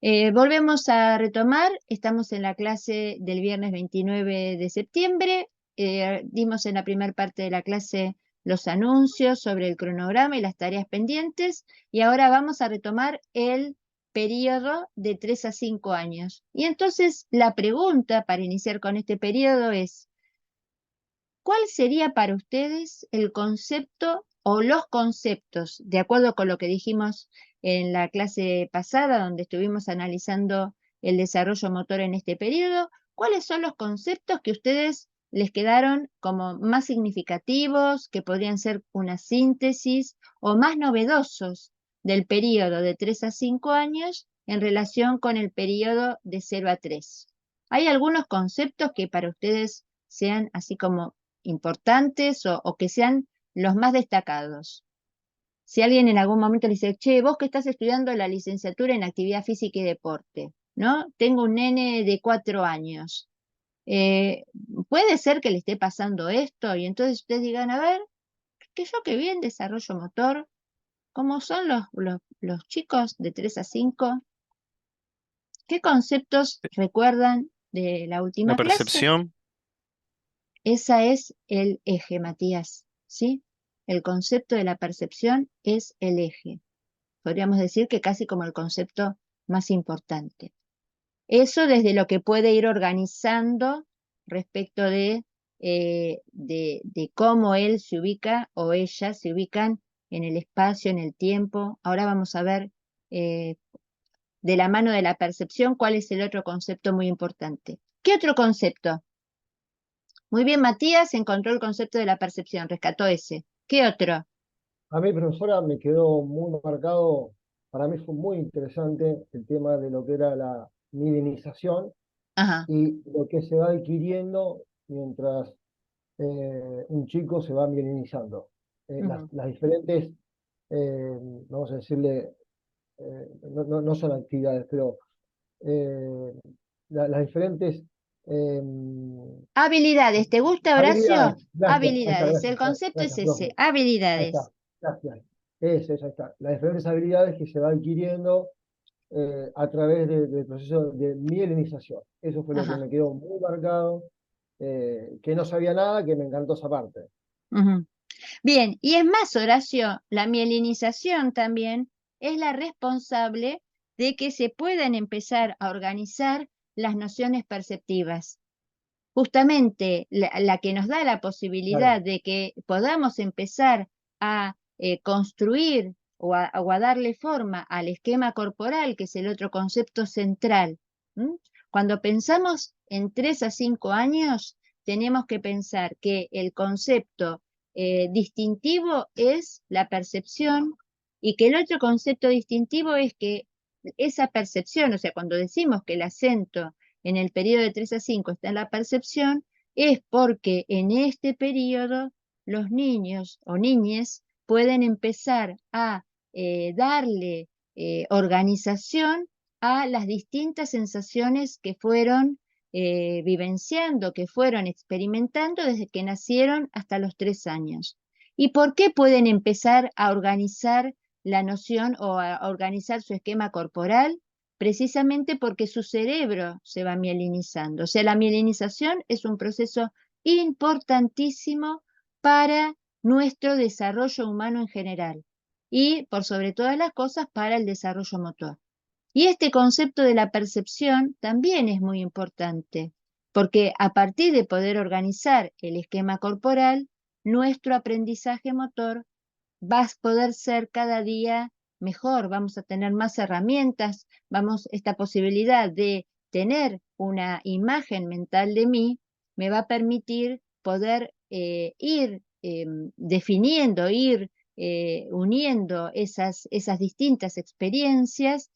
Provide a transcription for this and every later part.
Volvemos a retomar, estamos en la clase del viernes 29 de septiembre. Dimos en la primera parte de la clase los anuncios sobre el cronograma y las tareas pendientes, y ahora vamos a retomar el periodo de 3 a 5 años. Y entonces la pregunta para iniciar con este periodo es: ¿cuál sería para ustedes el concepto o los conceptos, de acuerdo con lo que dijimos en la clase pasada, donde estuvimos analizando el desarrollo motor en este periodo? ¿Cuáles son los conceptos que a ustedes les quedaron como más significativos, que podrían ser una síntesis o más novedosos del periodo de 3 a 5 años en relación con el periodo de 0 a 3? ¿Hay algunos conceptos que para ustedes sean así como importantes o que sean los más destacados? Si alguien en algún momento le dice: che, vos que estás estudiando la licenciatura en actividad física y deporte, ¿no? Tengo un nene de 4 años. eh, Puede ser que le esté pasando esto, y entonces ustedes digan: a ver, que yo que vi en desarrollo motor, ¿cómo son los chicos de 3 a 5? ¿Qué conceptos recuerdan de la La última clase? percepción, Esa es el eje, Matías, ¿sí? El concepto de la percepción es el eje. Podríamos decir que casi como el concepto más importante. Eso desde lo que puede ir organizando respecto de cómo él se ubica o ella se ubican en el espacio, en el tiempo. Ahora vamos a ver, eh, de la mano de la percepción, cuál es el otro concepto muy importante. ¿Qué otro concepto? Muy bien, Matías encontró el concepto de la percepción, rescató ese. ¿Qué otro? A mí, profesora, me quedó muy marcado, para mí fue muy interesante el tema de lo que era la milenización Ajá. y lo que se va adquiriendo mientras un chico se va milenizando. Ujú. Las diferentes, vamos a decirle, no son actividades, pero eh, las diferentes eh, Habilidades, ¿te gusta, Horacio? habilidades. Gracias, ahí está, Habilidades, el gracias, concepto es gracias, ese, profe. Ahí habilidades. está, gracias. Ahí está. Las diferentes habilidades que se va adquiriendo a través del proceso de mielinización. Eso fue lo que Ajá. me quedó muy marcado, que no sabía nada, que me encantó esa parte. Ujú. Bien, y es más, Horacio, la mielinización también es la responsable de que se puedan empezar a organizar las nociones perceptivas. Justamente la que nos da la Claro, posibilidad de que podamos empezar a construir o a darle forma al esquema corporal, que es el otro concepto central. ¿M? Cuando pensamos en 3 a 5 años, tenemos que pensar que el concepto distintivo es la percepción, y que el otro concepto distintivo es que esa percepción, o sea, cuando decimos que el acento en el periodo de 3 a 5 está en la percepción, es porque en este periodo los niños o niñes pueden empezar a darle organización a las distintas sensaciones que fueron vivenciando, que fueron experimentando desde que nacieron hasta los 3 años. ¿Y por qué pueden empezar a organizar la noción o a organizar su esquema corporal? Precisamente porque su cerebro se va mielinizando. O sea, la mielinización es un proceso importantísimo para nuestro desarrollo humano en general y, por sobre todas las cosas, para el desarrollo motor. Y este concepto de la percepción también es muy importante, porque a partir de poder organizar el esquema corporal, nuestro aprendizaje motor va a poder ser cada día mejor, vamos a tener más herramientas, esta posibilidad de tener una imagen mental de mí me va a permitir poder ir definiendo, ir uniendo esas distintas experiencias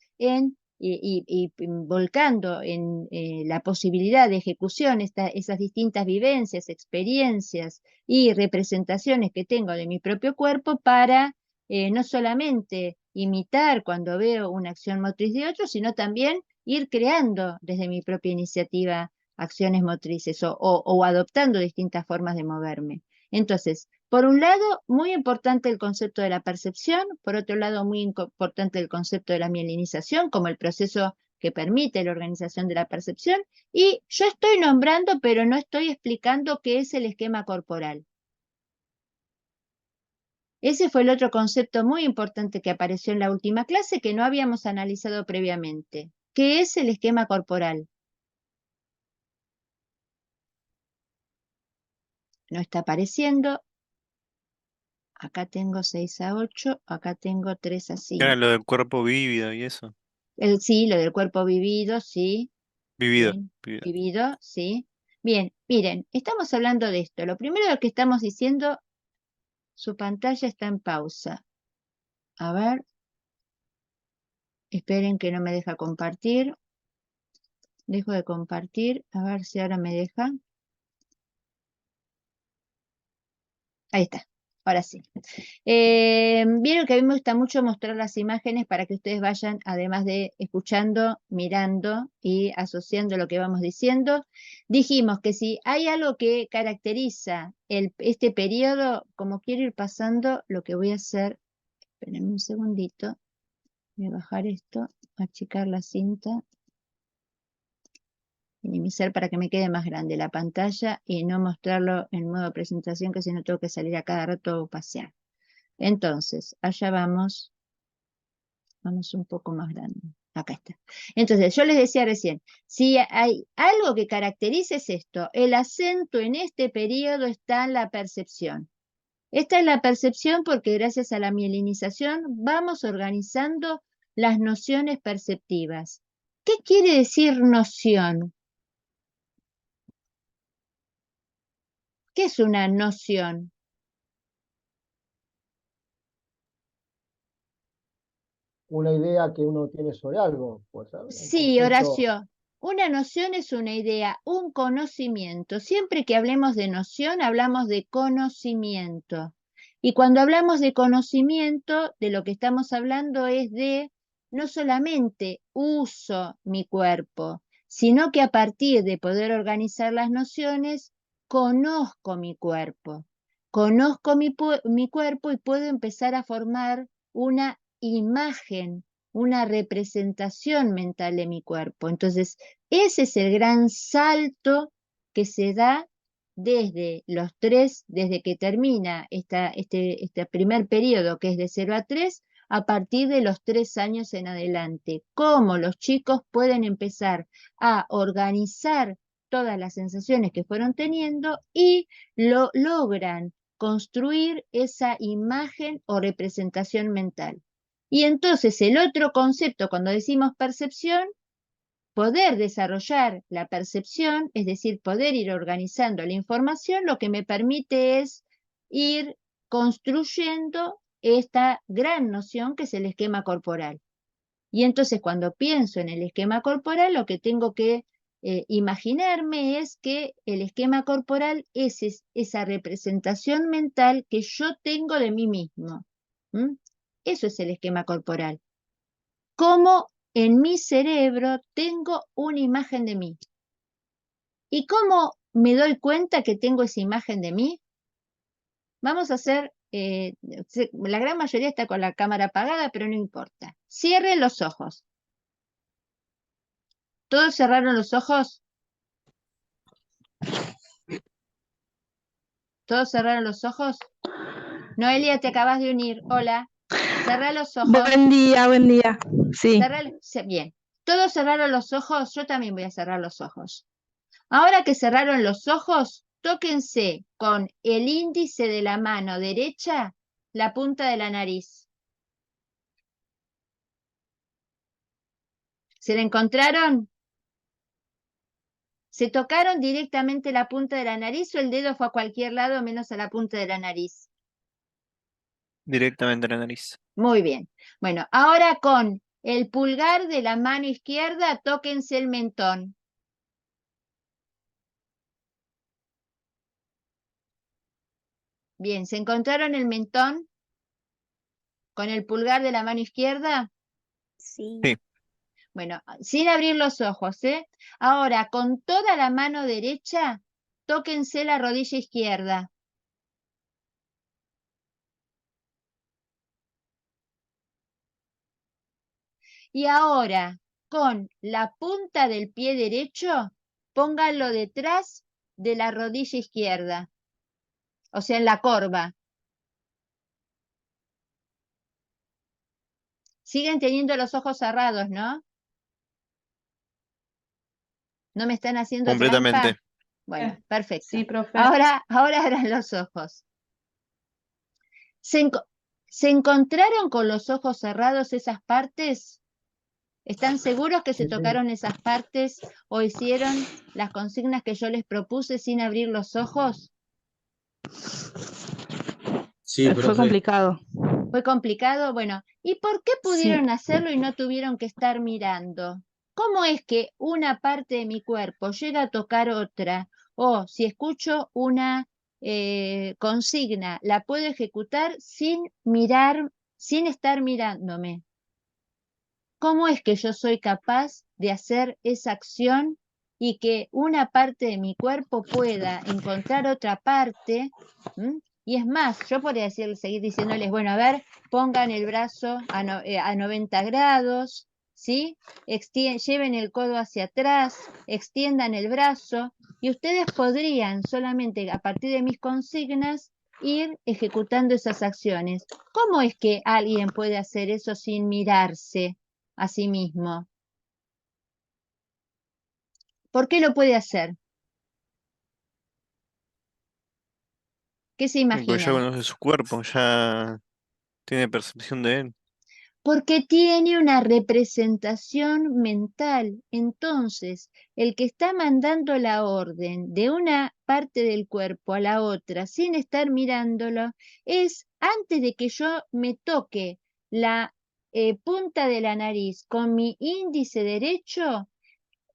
y volcando en la posibilidad de ejecución esas distintas vivencias, experiencias y representaciones que tengo de mi propio cuerpo para no solamente imitar cuando veo una acción motriz de otro, sino también ir creando desde mi propia iniciativa acciones motrices o adoptando distintas formas de moverme. Entonces, por un lado, muy importante el concepto de la percepción; por otro lado, muy importante el concepto de la mielinización como el proceso que permite la organización de la percepción, y yo estoy nombrando, pero no estoy explicando qué es el esquema corporal. Ese fue el otro concepto muy importante que apareció en la última clase que no habíamos analizado previamente. ¿Qué es el esquema corporal? No está apareciendo. Acá tengo 6 a 8, acá tengo 3 a Era 5. lo del cuerpo vívido y eso. Sí, lo del cuerpo vivido, sí. Vivido. Bien, Vivido. vivido, sí. Bien, miren, estamos hablando de esto. Lo primero que estamos diciendo, su pantalla está en pausa. A ver, esperen que no me deja compartir. Dejo de compartir, a ver si ahora me deja. Ahí está, ahora sí. Vieron que a mí me gusta mucho mostrar las imágenes para que ustedes vayan, además de escuchando, mirando y asociando lo que vamos diciendo. Dijimos que si hay algo que caracteriza este periodo, como quiero ir pasando, lo que voy a hacer, espérenme un segundito, voy a bajar esto, achicar la cinta, minimizar para que me quede más grande la pantalla y no mostrarlo en modo presentación, que si no tengo que salir a cada rato a pasear. Entonces, allá vamos un poco más grande. Acá está. Entonces, yo les decía recién, si hay algo que caracteriza es esto, el acento en este periodo está en la percepción. Esta es la percepción porque gracias a la mielinización vamos organizando las nociones perceptivas. ¿Qué quiere decir noción? ¿Qué es una noción? Una idea que uno tiene sobre algo, pues, ¿sabes? Un Sí, concepto. Horacio, una noción es una idea, un conocimiento. Siempre que hablemos de noción, hablamos de conocimiento. Y cuando hablamos de conocimiento, de lo que estamos hablando es de no solamente uso mi cuerpo, sino que a partir de poder organizar las nociones, conozco mi cuerpo. Conozco mi cuerpo y puedo empezar a formar una imagen, una representación mental de mi cuerpo. Entonces, ese es el gran salto que se da desde los 3, desde que termina este primer periodo, que es de 0 a 3, a partir de los 3 años en adelante. Cómo los chicos pueden empezar a organizar todas las sensaciones que fueron teniendo y lo logran construir esa imagen o representación mental. Y entonces el otro concepto, cuando decimos percepción, poder desarrollar la percepción, es decir, poder ir organizando la información, lo que me permite es ir construyendo esta gran noción que es el esquema corporal. Y entonces cuando pienso en el esquema corporal, lo que tengo que imaginarme es que el esquema corporal es esa representación mental que yo tengo de mí mismo. ¿Mm? Eso es el esquema corporal. Cómo en mi cerebro tengo una imagen de mí. ¿Y cómo me doy cuenta que tengo esa imagen de mí? Vamos a hacer, la gran mayoría está con la cámara apagada, pero no importa. Cierren los ojos. ¿Todos cerraron los ojos? ¿Todos cerraron los ojos? Noelia, te acabas de unir. Hola. Cerrá los ojos. Buen día, sí. Bien. ¿Todos cerraron los ojos? Yo también voy a cerrar los ojos. Ahora que cerraron los ojos, tóquense con el índice de la mano derecha la punta de la nariz. ¿Se la encontraron? ¿Se tocaron directamente la punta de la nariz o el dedo fue a cualquier lado menos a la punta de la nariz? Directamente en la nariz. Muy bien. Bueno, ahora con el pulgar de la mano izquierda, tóquense el mentón. Bien, ¿se encontraron el mentón con el pulgar de la mano izquierda? Sí. Sí. Bueno, sin abrir los ojos, ¿eh? Ahora, con toda la mano derecha, tóquense la rodilla izquierda. Y ahora, con la punta del pie derecho, pónganlo detrás de la rodilla izquierda, o sea, en la corva. Siguen teniendo los ojos cerrados, ¿no? ¿No me están haciendo Completamente. trampa? Bueno, perfecto. Sí, profe. Ahora abran los ojos. ¿Se encontraron con los ojos cerrados esas partes? ¿Están seguros que se Sí, sí. tocaron esas partes o hicieron las consignas que yo les propuse sin abrir los ojos? Sí, Fue profe. complicado. ¿Fue complicado? Bueno, ¿y por qué pudieron hacerlo y no tuvieron que estar mirando? ¿Cómo es que una parte de mi cuerpo llega a tocar otra? O si escucho una consigna, la puedo ejecutar sin mirar, sin estar mirándome. ¿Cómo es que yo soy capaz de hacer esa acción y que una parte de mi cuerpo pueda encontrar otra parte? ¿M? Y es más, yo podría seguir diciéndoles, bueno, a ver, pongan el brazo a 90 grados, ¿sí? Lleven el codo hacia atrás, extiendan el brazo, y ustedes podrían solamente a partir de mis consignas ir ejecutando esas acciones. ¿Cómo es que alguien puede hacer eso sin mirarse a sí mismo? ¿Por qué lo puede hacer? ¿Qué se Porque ya imaginan? conoce su cuerpo, ya tiene percepción de él. Porque tiene una representación mental. Entonces, el que está mandando la orden de una parte del cuerpo a la otra sin estar mirándolo es antes de que yo me toque la punta de la nariz con mi índice derecho,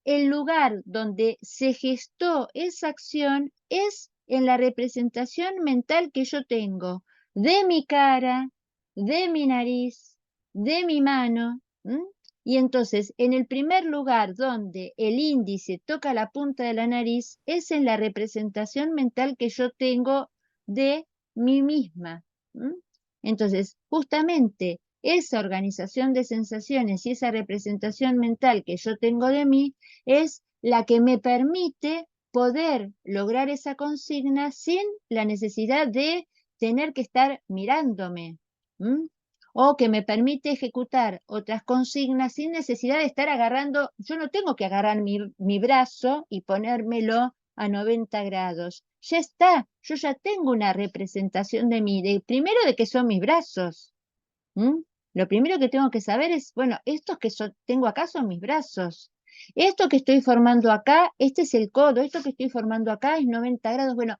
el lugar donde se gestó esa acción es en la representación mental que yo tengo de mi cara, de mi nariz, de mi mano. ¿M? Y entonces, en el primer lugar donde el índice toca la punta de la nariz es en la representación mental que yo tengo de mí misma. ¿M? Entonces, justamente esa organización de sensaciones y esa representación mental que yo tengo de mí es la que me permite poder lograr esa consigna sin la necesidad de tener que estar mirándome. ¿M? O que me permite ejecutar otras consignas sin necesidad de estar agarrando, yo no tengo que agarrar mi brazo y ponérmelo a 90 grados. Ya está, yo ya tengo una representación de mí, primero de que son mis brazos. ¿M? Lo primero que tengo que saber es, bueno, estos que tengo acá son mis brazos. Esto que estoy formando acá, este es el codo, esto que estoy formando acá es 90 grados. Bueno,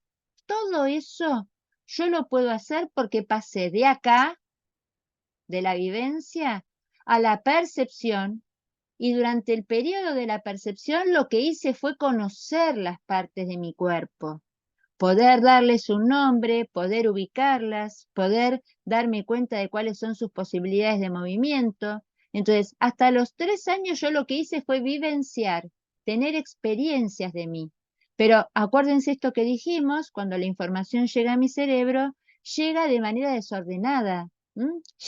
todo eso yo lo puedo hacer porque pasé de acá, de la vivencia, a la percepción, y durante el periodo de la percepción lo que hice fue conocer las partes de mi cuerpo, poder darles un nombre, poder ubicarlas, poder darme cuenta de cuáles son sus posibilidades de movimiento. Entonces, hasta los 3 años yo lo que hice fue vivenciar, tener experiencias de mí. Pero acuérdense esto que dijimos, cuando la información llega a mi cerebro, llega de manera desordenada.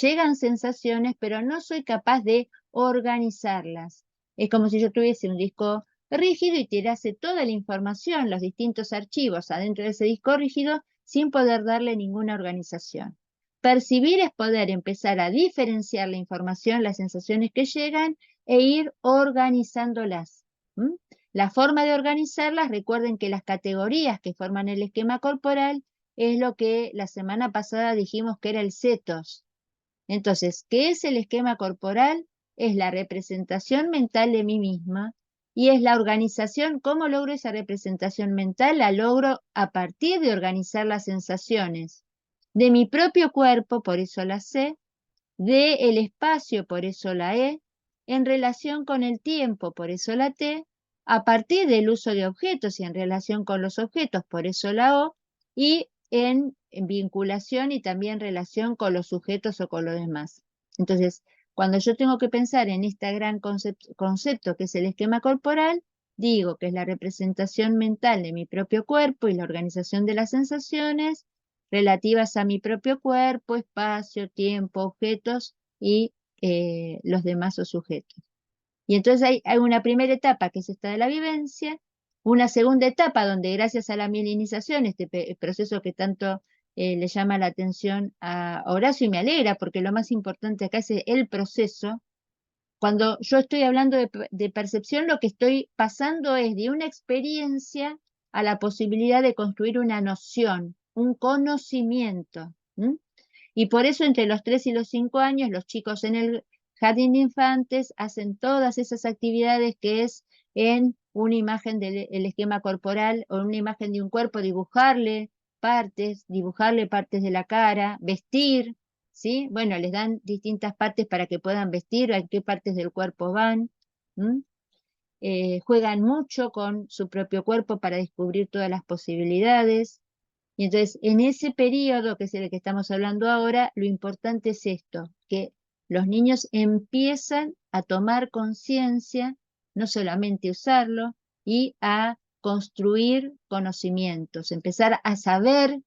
Llegan sensaciones, pero no soy capaz de organizarlas. Es como si yo tuviese un disco rígido y tirase toda la información, los distintos archivos adentro de ese disco rígido sin poder darle ninguna organización. Percibir es poder empezar a diferenciar la información, las sensaciones que llegan e ir organizándolas. ¿M? La forma de organizarlas, recuerden que las categorías que forman el esquema corporal es lo que la semana pasada dijimos que era el CETOS. Entonces, ¿qué es el esquema corporal? Es la representación mental de mí misma y es la organización. ¿Cómo logro esa representación mental? La logro a partir de organizar las sensaciones de mi propio cuerpo, por eso la sé, del espacio, por eso la E, en relación con el tiempo, por eso la T, a partir del uso de objetos y en relación con los objetos, por eso la O, y en vinculación y también relación con los sujetos o con los demás. Entonces, cuando yo tengo que pensar en este gran concepto que es el esquema corporal, digo que es la representación mental de mi propio cuerpo y la organización de las sensaciones relativas a mi propio cuerpo, espacio, tiempo, objetos y los demás sujetos. Y entonces hay una primera etapa que es esta de la vivencia, una segunda etapa donde gracias a la mielinización, proceso que tanto le llama la atención a Horacio y me alegra, porque lo más importante acá es el proceso. Cuando yo estoy hablando de percepción, lo que estoy pasando es de una experiencia a la posibilidad de construir una noción, un conocimiento. Y por eso entre los 3 y los 5 años, los chicos en el jardín de infantes hacen todas esas actividades que es en una imagen del esquema corporal o una imagen de un cuerpo, dibujarle partes de la cara, vestir, ¿sí? Bueno, les dan distintas partes para que puedan vestir, a qué partes del cuerpo van. Juegan mucho con su propio cuerpo para descubrir todas las posibilidades. Y entonces, en ese periodo, que es el que estamos hablando ahora, lo importante es esto, que los niños empiezan a tomar conciencia, no solamente usarlo, y a construir conocimientos, empezar a saber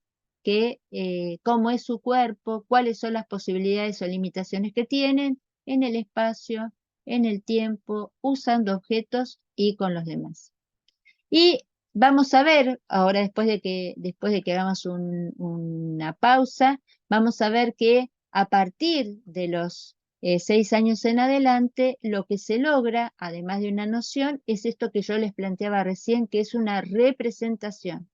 cómo es su cuerpo, cuáles son las posibilidades o limitaciones que tienen en el espacio, en el tiempo, usando objetos y con los demás. Y vamos a ver, ahora después de que hagamos una pausa, vamos a ver que a partir de los 6 años en adelante, lo que se logra, además de una noción, es esto que yo les planteaba recién, que es una representación.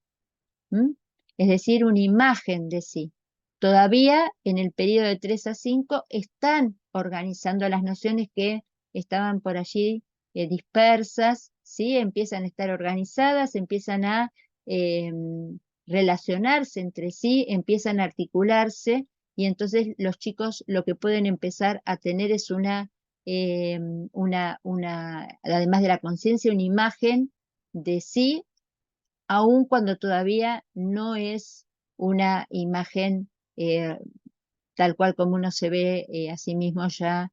Es decir, una imagen de sí. Todavía en el periodo de 3 a 5 están organizando las nociones que estaban por allí dispersas, ¿sí? Empiezan a estar organizadas, empiezan a relacionarse entre sí, empiezan a articularse y entonces los chicos lo que pueden empezar a tener es además de la conciencia, una imagen de sí, aun cuando todavía no es una imagen tal cual como uno se ve a sí mismo ya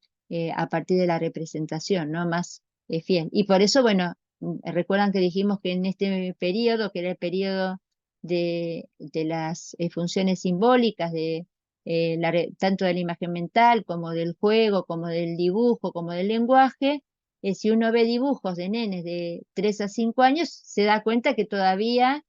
a partir de la representación, ¿no? Más fiel. Y por eso, bueno, recuerdan que dijimos que en este periodo, que era el periodo de las funciones simbólicas, tanto de la imagen mental como del juego, como del dibujo, como del lenguaje, si uno ve dibujos de nenes de 3 a 5 años, se da cuenta que todavía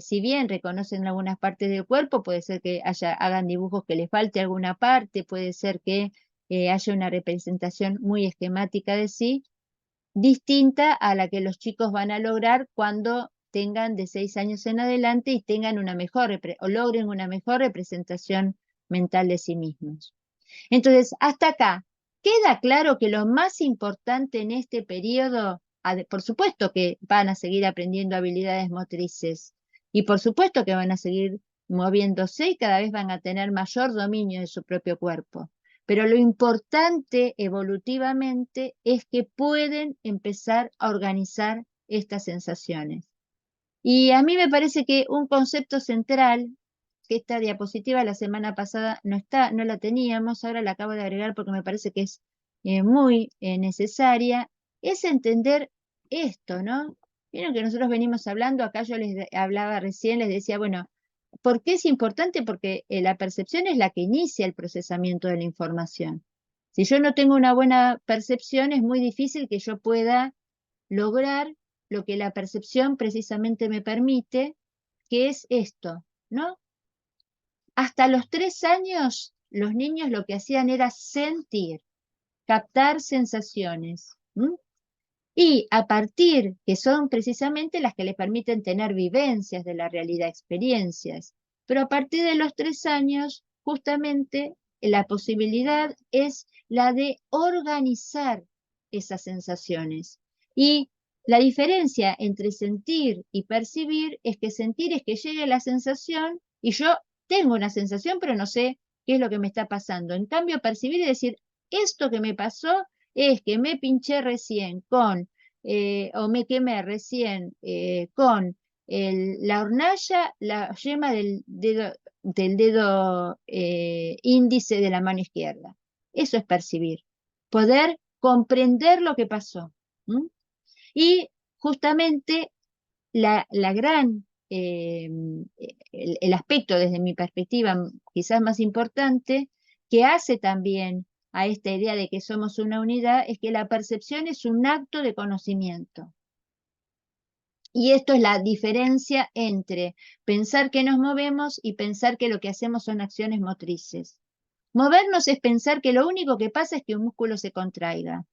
si bien reconocen algunas partes del cuerpo, puede ser que hagan dibujos que les falte alguna parte, puede ser que haya una representación muy esquemática de sí, distinta a la que los chicos van a lograr cuando tengan de 6 años en adelante y tengan o logren una mejor representación mental de sí mismos. Entonces, hasta acá, queda claro que lo más importante en este periodo, por supuesto que van a seguir aprendiendo habilidades motrices y por supuesto que van a seguir moviéndose y cada vez van a tener mayor dominio de su propio cuerpo. Pero lo importante evolutivamente es que pueden empezar a organizar estas sensaciones. Y a mí me parece que un concepto central, que esta diapositiva la semana pasada no la teníamos, ahora la acabo de agregar porque me parece que es muy necesaria, es entender esto, ¿no? Vieron que nosotros venimos hablando, acá yo les hablaba recién, les decía, bueno, ¿por qué es importante? Porque la percepción es la que inicia el procesamiento de la información. Si yo no tengo una buena percepción, es muy difícil que yo pueda lograr lo que la percepción precisamente me permite, que es esto, ¿no? Hasta los 3 años, los niños lo que hacían era sentir, captar sensaciones. Y a partir, que son precisamente las que les permiten tener vivencias de la realidad, experiencias. Pero a partir de los 3 años, justamente la posibilidad es la de organizar esas sensaciones. Y la diferencia entre sentir y percibir es que sentir es que llegue la sensación y yo tengo una sensación, pero no sé qué es lo que me está pasando. En cambio, percibir es decir, esto que me pasó es que me pinché recién o me quemé recién con la hornalla, la yema del dedo índice de la mano izquierda. Eso es percibir, poder comprender lo que pasó. Y justamente el aspecto desde mi perspectiva quizás más importante, que hace también a esta idea de que somos una unidad es que la percepción es un acto de conocimiento. Y esto es la diferencia entre pensar que nos movemos y pensar que lo que hacemos son acciones motrices. Movernos es pensar que lo único que pasa es que un músculo se contraiga.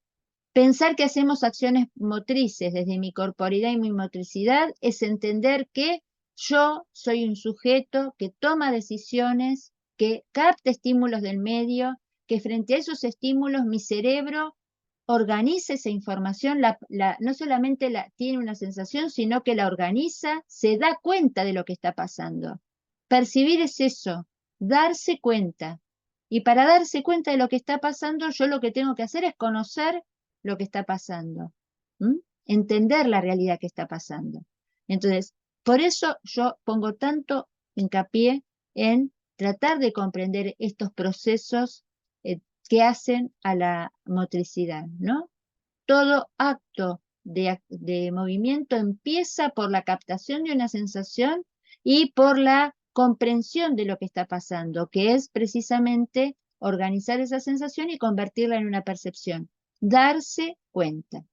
Pensar que hacemos acciones motrices desde mi corporidad y mi motricidad es entender que yo soy un sujeto que toma decisiones, que capta estímulos del medio, que frente a esos estímulos mi cerebro organiza esa información, no solamente tiene una sensación, sino que la organiza, se da cuenta de lo que está pasando. Percibir es eso, darse cuenta. Y para darse cuenta de lo que está pasando, yo lo que tengo que hacer es conocer lo que está pasando, entender la realidad que está pasando. Entonces, por eso yo pongo tanto hincapié en tratar de comprender estos procesos que hacen a la motricidad, ¿no? Todo acto de movimiento empieza por la captación de una sensación y por la comprensión de lo que está pasando, que es precisamente organizar esa sensación y convertirla en una percepción, darse cuenta.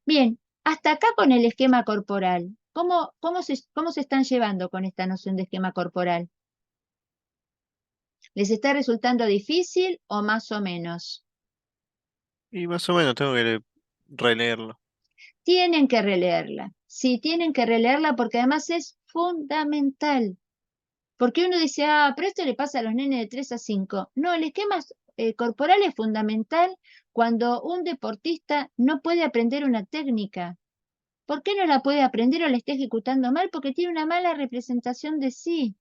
Bien, hasta acá con el esquema corporal. ¿Cómo se están llevando con esta noción de esquema corporal? ¿Les está resultando difícil o más o menos? Y más o menos tengo que releerlo. Tienen que releerla. Sí, tienen que releerla porque además es fundamental. Porque uno dice, pero esto le pasa a los nenes de 3 a 5. No, el esquema corporal es fundamental cuando un deportista no puede aprender una técnica. ¿Por qué no la puede aprender o la está ejecutando mal? Porque tiene una mala representación de sí.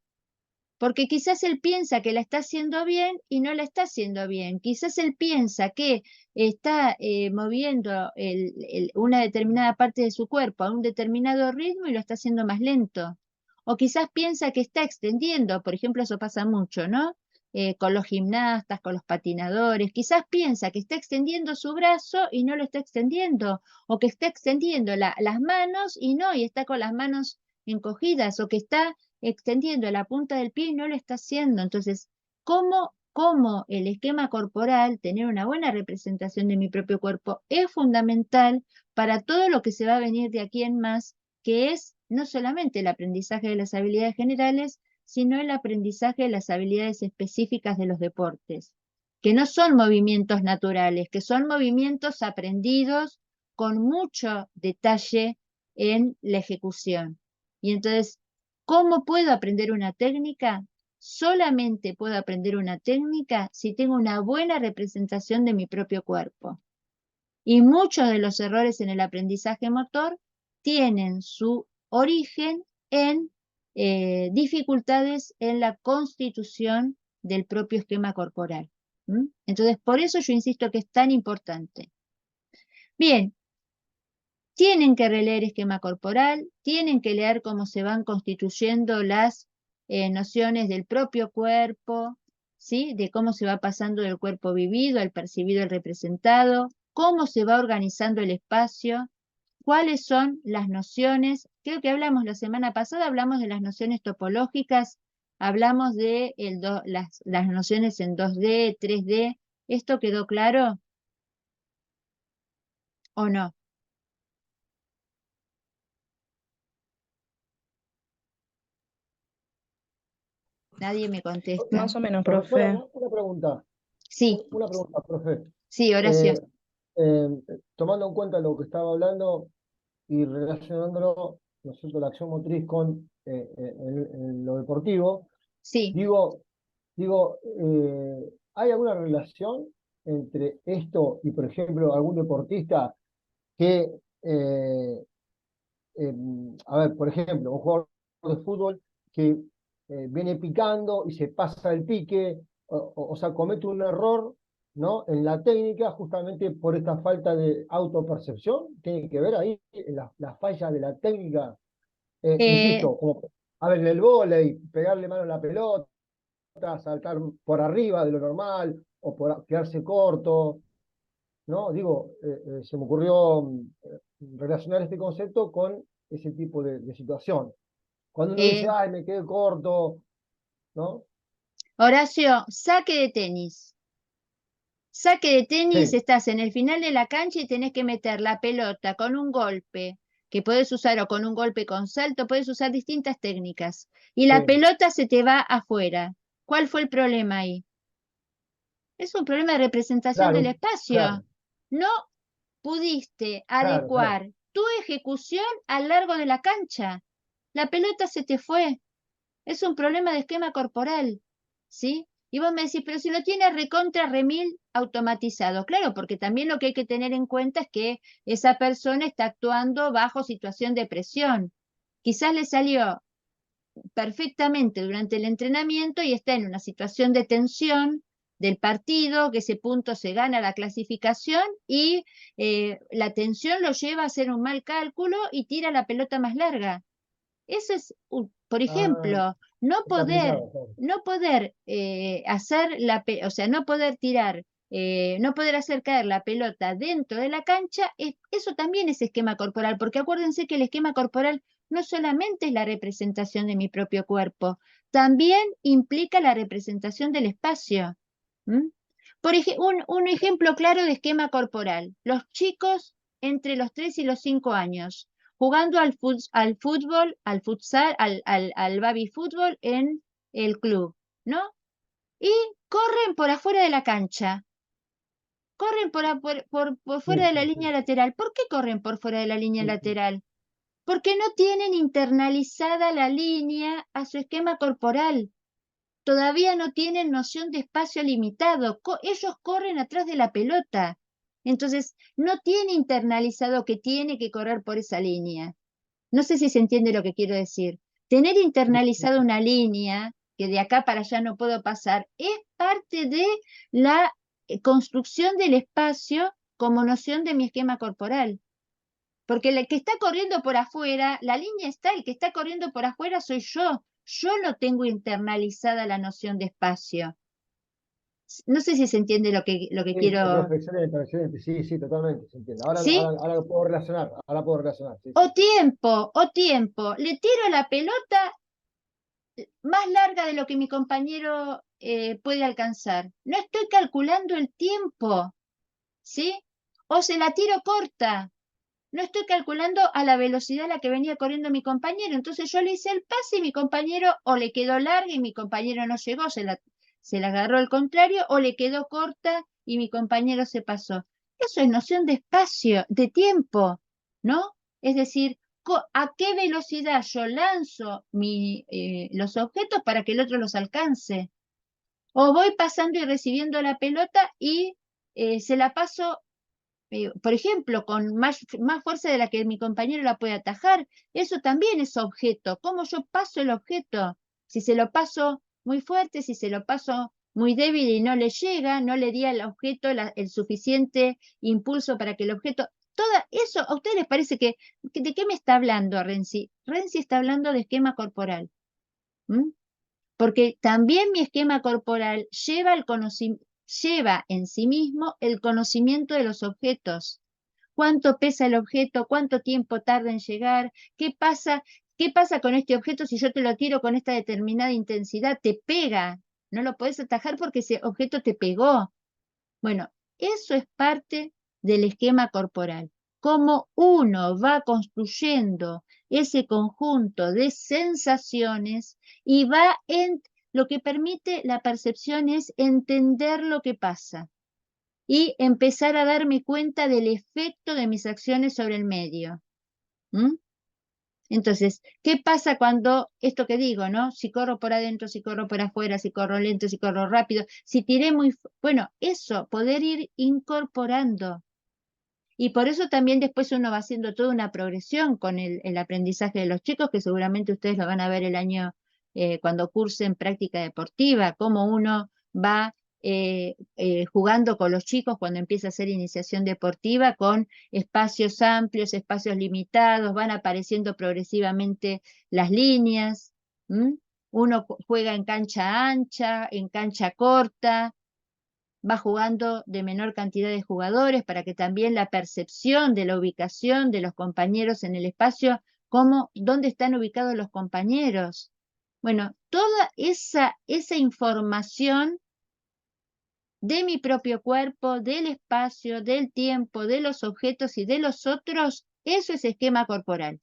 Porque quizás él piensa que la está haciendo bien y no la está haciendo bien. Quizás él piensa que está moviendo una determinada parte de su cuerpo a un determinado ritmo y lo está haciendo más lento. O quizás piensa que está extendiendo, por ejemplo, eso pasa mucho, ¿no? Con los gimnastas, con los patinadores. Quizás piensa que está extendiendo su brazo y no lo está extendiendo. O que está extendiendo las manos y no, y está con las manos encogidas. O que está extendiendo la punta del pie y no lo está haciendo. Entonces, ¿cómo el esquema corporal, tener una buena representación de mi propio cuerpo, es fundamental para todo lo que se va a venir de aquí en más, que es no solamente el aprendizaje de las habilidades generales, sino el aprendizaje de las habilidades específicas de los deportes, que no son movimientos naturales, que son movimientos aprendidos con mucho detalle en la ejecución. Y entonces, ¿cómo puedo aprender una técnica? Solamente puedo aprender una técnica si tengo una buena representación de mi propio cuerpo. Y muchos de los errores en el aprendizaje motor tienen su origen en dificultades en la constitución del propio esquema corporal. Entonces, por eso yo insisto que es tan importante. Bien, tienen que releer esquema corporal, tienen que leer cómo se van constituyendo las nociones del propio cuerpo, ¿sí? De cómo se va pasando del cuerpo vivido al percibido, al representado, cómo se va organizando el espacio, cuáles son las nociones. Creo que hablamos la semana pasada, hablamos de las nociones topológicas, hablamos de las nociones en 2D, 3D. ¿Esto quedó claro o no? Nadie me contesta. Más o menos, Profesora, profe. una pregunta. Sí, Una pregunta, profe. sí, Horacio. Eh, eh, Tomando en cuenta lo que estaba hablando y relacionándolo, ¿no es cierto?, la acción motriz con en lo deportivo, Sí. digo, ¿hay alguna relación entre esto y, por ejemplo, algún deportista que, a ver, por ejemplo, un jugador de fútbol que viene picando y se pasa el pique, o sea, comete un error, ¿no?, en la técnica justamente por esta falta de autopercepción? ¿Tiene que ver ahí la falla de la técnica? Eh, Insisto, como, a ver, en el vóley, pegarle mano a la pelota, saltar por arriba de lo normal, o por quedarse corto, ¿no? Digo, se me ocurrió relacionar este concepto con ese tipo de situación. Cuando uno dice, eh, ay, me quedé corto, ¿no? Horacio, saque de tenis. Saque de tenis, Sí, estás en el final de la cancha y tenés que meter la pelota con un golpe, que podés usar o con un golpe con salto, podés usar distintas técnicas. Y la sí, pelota se te va afuera. ¿Cuál fue el problema ahí? Es un problema de representación del claro, espacio. claro, No pudiste claro, claro. adecuar tu ejecución al largo de la cancha. La pelota se te fue. Es un problema de esquema corporal, ¿sí? Y vos me decís, pero si lo tiene recontra remil automatizado. Claro, porque también lo que hay que tener en cuenta es que esa persona está actuando bajo situación de presión. Quizás le salió perfectamente durante el entrenamiento y está en una situación de tensión del partido, que ese punto se gana la clasificación y la tensión lo lleva a hacer un mal cálculo y tira la pelota más larga. Eso es, por Ah, ejemplo, no está poder, aplicado, claro. no poder hacer o sea, no poder tirar, no poder hacer caer la pelota dentro de la cancha, eso también es esquema corporal, porque acuérdense que el esquema corporal no solamente es la representación de mi propio cuerpo, también implica la representación del espacio. ¿M? Un ejemplo claro de esquema corporal. Los chicos entre los 3 y los 5 años jugando al fútbol, al futsal, al baby fútbol en el club, ¿no? Y corren por afuera de la cancha, corren por fuera Sí, de la sí, línea sí. lateral. ¿Por qué corren por fuera de la línea Sí, sí. lateral? Porque no tienen internalizada la línea a su esquema corporal. Todavía no tienen noción de espacio limitado. Ellos corren atrás de la pelota. Entonces, no tiene internalizado que tiene que correr por esa línea. No sé si se entiende lo que quiero decir. Tener Sí, sí, internalizada sí. una línea que de acá para allá no puedo pasar es parte de la construcción del espacio como noción de mi esquema corporal. Porque el que está corriendo por afuera, la línea está, el que está corriendo por afuera soy yo. Yo no tengo internalizada la noción de espacio. No sé si se entiende lo que Sí, quiero. profe, excelente, excelente. Sí, sí, totalmente, se entiende. Ahora, ¿Sí? ahora lo puedo relacionar, ahora puedo relacionar, sí, O sí. tiempo, o tiempo. Le tiro la pelota más larga de lo que mi compañero puede alcanzar. No estoy calculando el tiempo, ¿sí? O se la tiro corta. No estoy calculando a la velocidad a la que venía corriendo mi compañero. Entonces yo le hice el pase y mi compañero o le quedó larga y mi compañero no llegó, se la agarró al contrario, o le quedó corta y mi compañero se pasó. Eso es noción de espacio, de tiempo, ¿no? Es decir, a qué velocidad yo lanzo los objetos para que el otro los alcance. O voy pasando y recibiendo la pelota y se la paso por ejemplo, con más fuerza de la que mi compañero la puede atajar, eso también es objeto. ¿Cómo yo paso el objeto? Si se lo paso muy fuerte, si se lo paso muy débil y no le llega, no le di al objeto el suficiente impulso para que el objeto... Todo eso, ¿a ustedes les parece de qué me está hablando Renzi? Renzi está hablando de esquema corporal. ¿M? Porque también mi esquema corporal lleva en sí mismo el conocimiento de los objetos. ¿Cuánto pesa el objeto? ¿Cuánto tiempo tarda en llegar? ¿Qué pasa con este objeto si yo te lo tiro con esta determinada intensidad? Te pega. No lo puedes atajar porque ese objeto te pegó. Bueno, eso es parte del esquema corporal. Cómo uno va construyendo ese conjunto de sensaciones y lo que permite la percepción es entender lo que pasa y empezar a darme cuenta del efecto de mis acciones sobre el medio. ¿Mm? Entonces, ¿qué pasa cuando esto que digo, ¿no? Si corro por adentro, si corro por afuera, si corro lento, si corro rápido, si tiré bueno, eso, poder ir incorporando. Y por eso también después uno va haciendo toda una progresión con el aprendizaje de los chicos, que seguramente ustedes lo van a ver el año cuando cursen práctica deportiva, cómo uno va jugando con los chicos cuando empieza a hacer iniciación deportiva, con espacios amplios, espacios limitados, van apareciendo progresivamente las líneas. ¿M? Uno juega en cancha ancha, en cancha corta, va jugando de menor cantidad de jugadores para que también la percepción de la ubicación de los compañeros en el espacio, dónde están ubicados los compañeros. Bueno, toda esa información de mi propio cuerpo, del espacio, del tiempo, de los objetos y de los otros, eso es esquema corporal.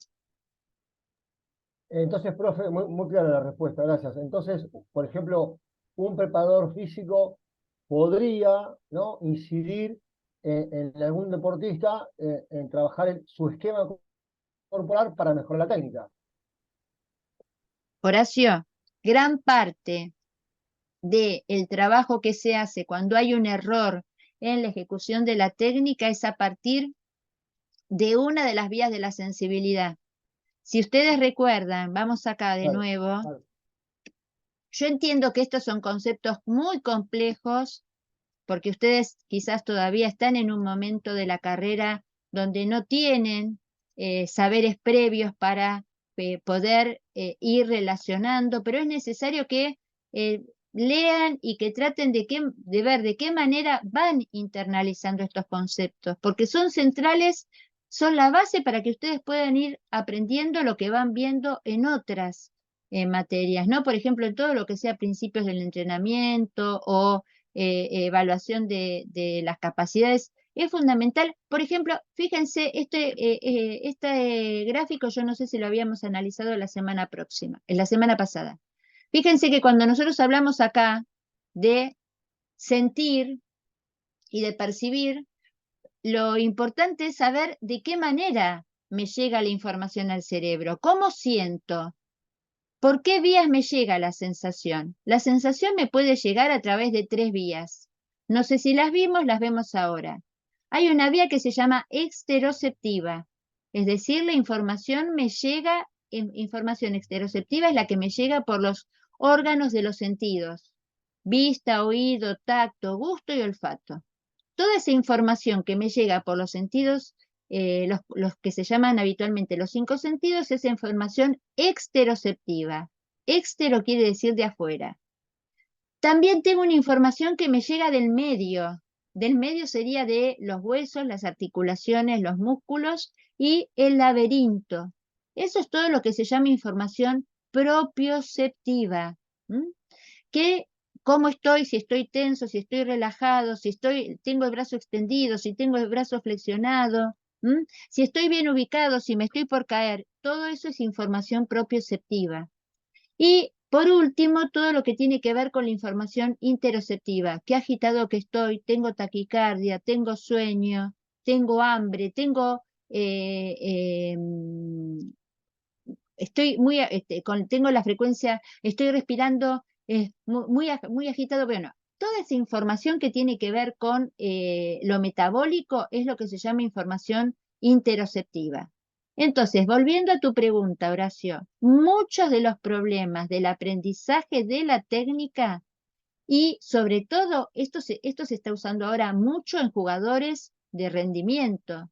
Entonces, profe, muy clara la respuesta, gracias. Entonces, por ejemplo, un preparador físico podría, ¿no?, incidir en algún deportista en trabajar su esquema corporal para mejorar la técnica. Horacio, gran parte del trabajo que se hace cuando hay un error en la ejecución de la técnica es a partir de una de las vías de la sensibilidad. Si ustedes recuerdan, vamos acá de Claro, nuevo, claro. yo entiendo que estos son conceptos muy complejos porque ustedes quizás todavía están en un momento de la carrera donde no tienen saberes previos para poder ir relacionando, pero es necesario que lean y que traten de ver de qué manera van internalizando estos conceptos, porque son centrales, son la base para que ustedes puedan ir aprendiendo lo que van viendo en otras materias, ¿no? Por ejemplo, en todo lo que sea principios del entrenamiento o evaluación de las capacidades, es fundamental. Por ejemplo, fíjense, este gráfico yo no sé si lo habíamos analizado la semana pasada. Fíjense que cuando nosotros hablamos acá de sentir y de percibir, lo importante es saber de qué manera me llega la información al cerebro, cómo siento. ¿Por qué vías me llega la sensación? La sensación me puede llegar a través de 3 vías. No sé si las vemos ahora. Hay una vía que se llama exteroceptiva, es decir, la información me llega, información exteroceptiva es la que me llega por los órganos de los sentidos, vista, oído, tacto, gusto y olfato. Toda esa información que me llega por los sentidos, los que se llaman habitualmente los 5 sentidos, es información exteroceptiva. Extero quiere decir de afuera. También tengo una información que me llega del medio. Del medio sería de los huesos, las articulaciones, los músculos y el laberinto. Eso es todo lo que se llama información propioceptiva. Que cómo estoy, si estoy tenso, si estoy relajado, si tengo el brazo extendido, si tengo el brazo flexionado, si estoy bien ubicado, si me estoy por caer, todo eso es información propioceptiva. Y por último, todo lo que tiene que ver con la información interoceptiva, qué agitado que estoy, tengo taquicardia, tengo sueño, tengo hambre, tengo estoy tengo la frecuencia, estoy respirando muy agitado. Bueno, toda esa información que tiene que ver con lo metabólico es lo que se llama información interoceptiva. Entonces, volviendo a tu pregunta, Horacio, muchos de los problemas del aprendizaje de la técnica y sobre todo esto se está usando ahora mucho en jugadores de rendimiento,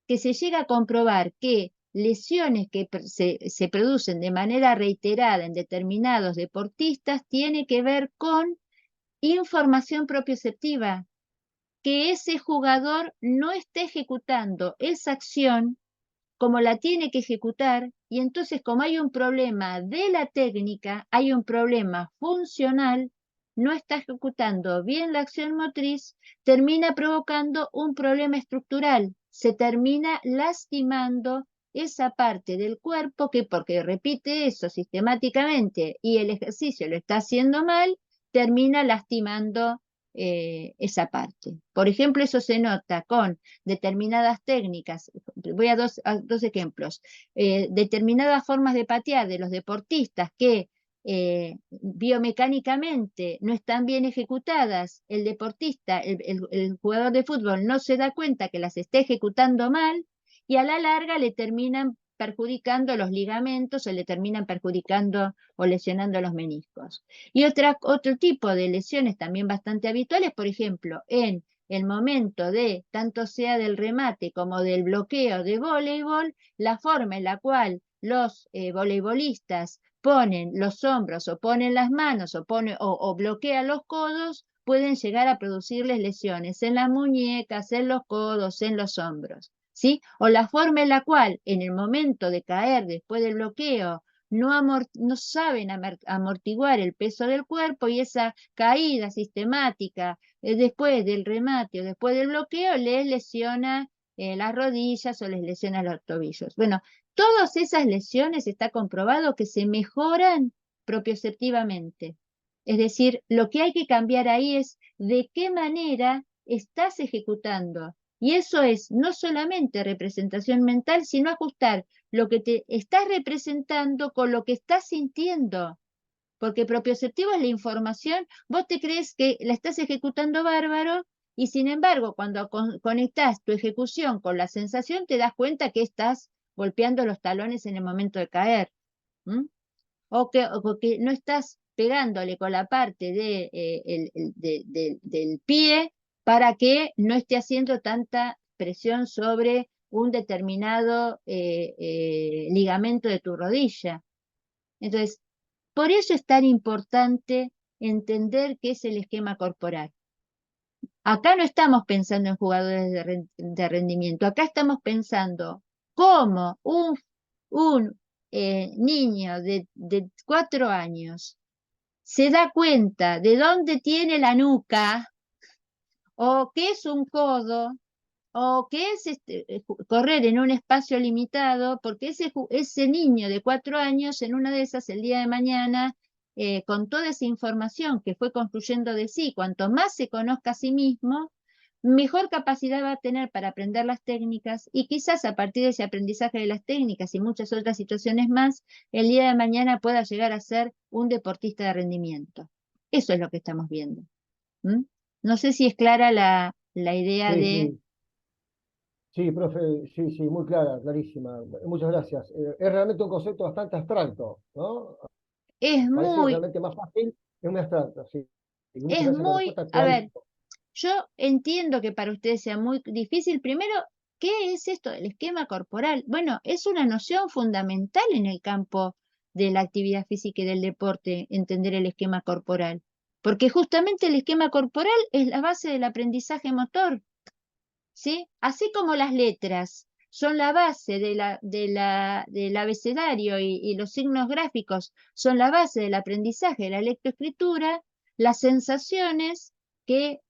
que se llega a comprobar que lesiones que se producen de manera reiterada en determinados deportistas tiene que ver con información propioceptiva, que ese jugador no está ejecutando esa acción como la tiene que ejecutar, y entonces como hay un problema de la técnica, hay un problema funcional, no está ejecutando bien la acción motriz, termina provocando un problema estructural, se termina lastimando esa parte del cuerpo que porque repite eso sistemáticamente y el ejercicio lo está haciendo mal, termina lastimando esa parte. Por ejemplo, eso se nota con determinadas técnicas. Voy a dos ejemplos. Determinadas formas de patear de los deportistas que biomecánicamente no están bien ejecutadas, el deportista, el jugador de fútbol no se da cuenta que las está ejecutando mal y a la larga le terminan perjudicando los ligamentos o le terminan perjudicando o lesionando los meniscos. Y otro tipo de lesiones también bastante habituales, por ejemplo, en el momento de, tanto sea del remate como del bloqueo de voleibol, la forma en la cual los voleibolistas ponen los hombros o ponen las manos o bloquean los codos, pueden llegar a producirles lesiones en las muñecas, en los codos, en los hombros, ¿sí? O la forma en la cual en el momento de caer después del bloqueo no saben amortiguar el peso del cuerpo y esa caída sistemática después del remate o después del bloqueo les lesiona las rodillas o les lesiona los tobillos. Bueno, todas esas lesiones está comprobado que se mejoran propioceptivamente. Es decir, lo que hay que cambiar ahí es de qué manera estás ejecutando. Y eso es no solamente representación mental, sino ajustar lo que te estás representando con lo que estás sintiendo. Porque propioceptivo es la información, vos te crees que la estás ejecutando bárbaro y sin embargo cuando conectás tu ejecución con la sensación te das cuenta que estás golpeando los talones en el momento de caer. O que no estás pegándole con la parte del pie para que no esté haciendo tanta presión sobre un determinado ligamento de tu rodilla. Entonces, por eso es tan importante entender qué es el esquema corporal. Acá no estamos pensando en jugadores de rendimiento, acá estamos pensando cómo un niño de 4 años se da cuenta de dónde tiene la nuca, o qué es un codo, o qué es correr en un espacio limitado, porque ese niño de 4 años, en una de esas, el día de mañana, con toda esa información que fue construyendo de sí, cuanto más se conozca a sí mismo, mejor capacidad va a tener para aprender las técnicas y quizás a partir de ese aprendizaje de las técnicas y muchas otras situaciones más, el día de mañana pueda llegar a ser un deportista de rendimiento. Eso es lo que estamos viendo. No sé si es clara la idea Sí, de... sí, sí, profe, sí, sí, muy clara, clarísima. Muchas gracias. Es realmente un concepto bastante abstracto, ¿no? Es Parece muy, realmente más fácil, es muy abstracto, sí. Y muchas gracias por la respuesta, a ver, clarísimo. yo entiendo que para ustedes sea muy difícil. Primero, ¿qué es esto del esquema corporal? Bueno, es una noción fundamental en el campo de la actividad física y del deporte, entender el esquema corporal. Porque justamente el esquema corporal es la base del aprendizaje motor, ¿sí? Así como las letras son la base del abecedario y los signos gráficos son la base del aprendizaje de la lectoescritura, las sensaciones que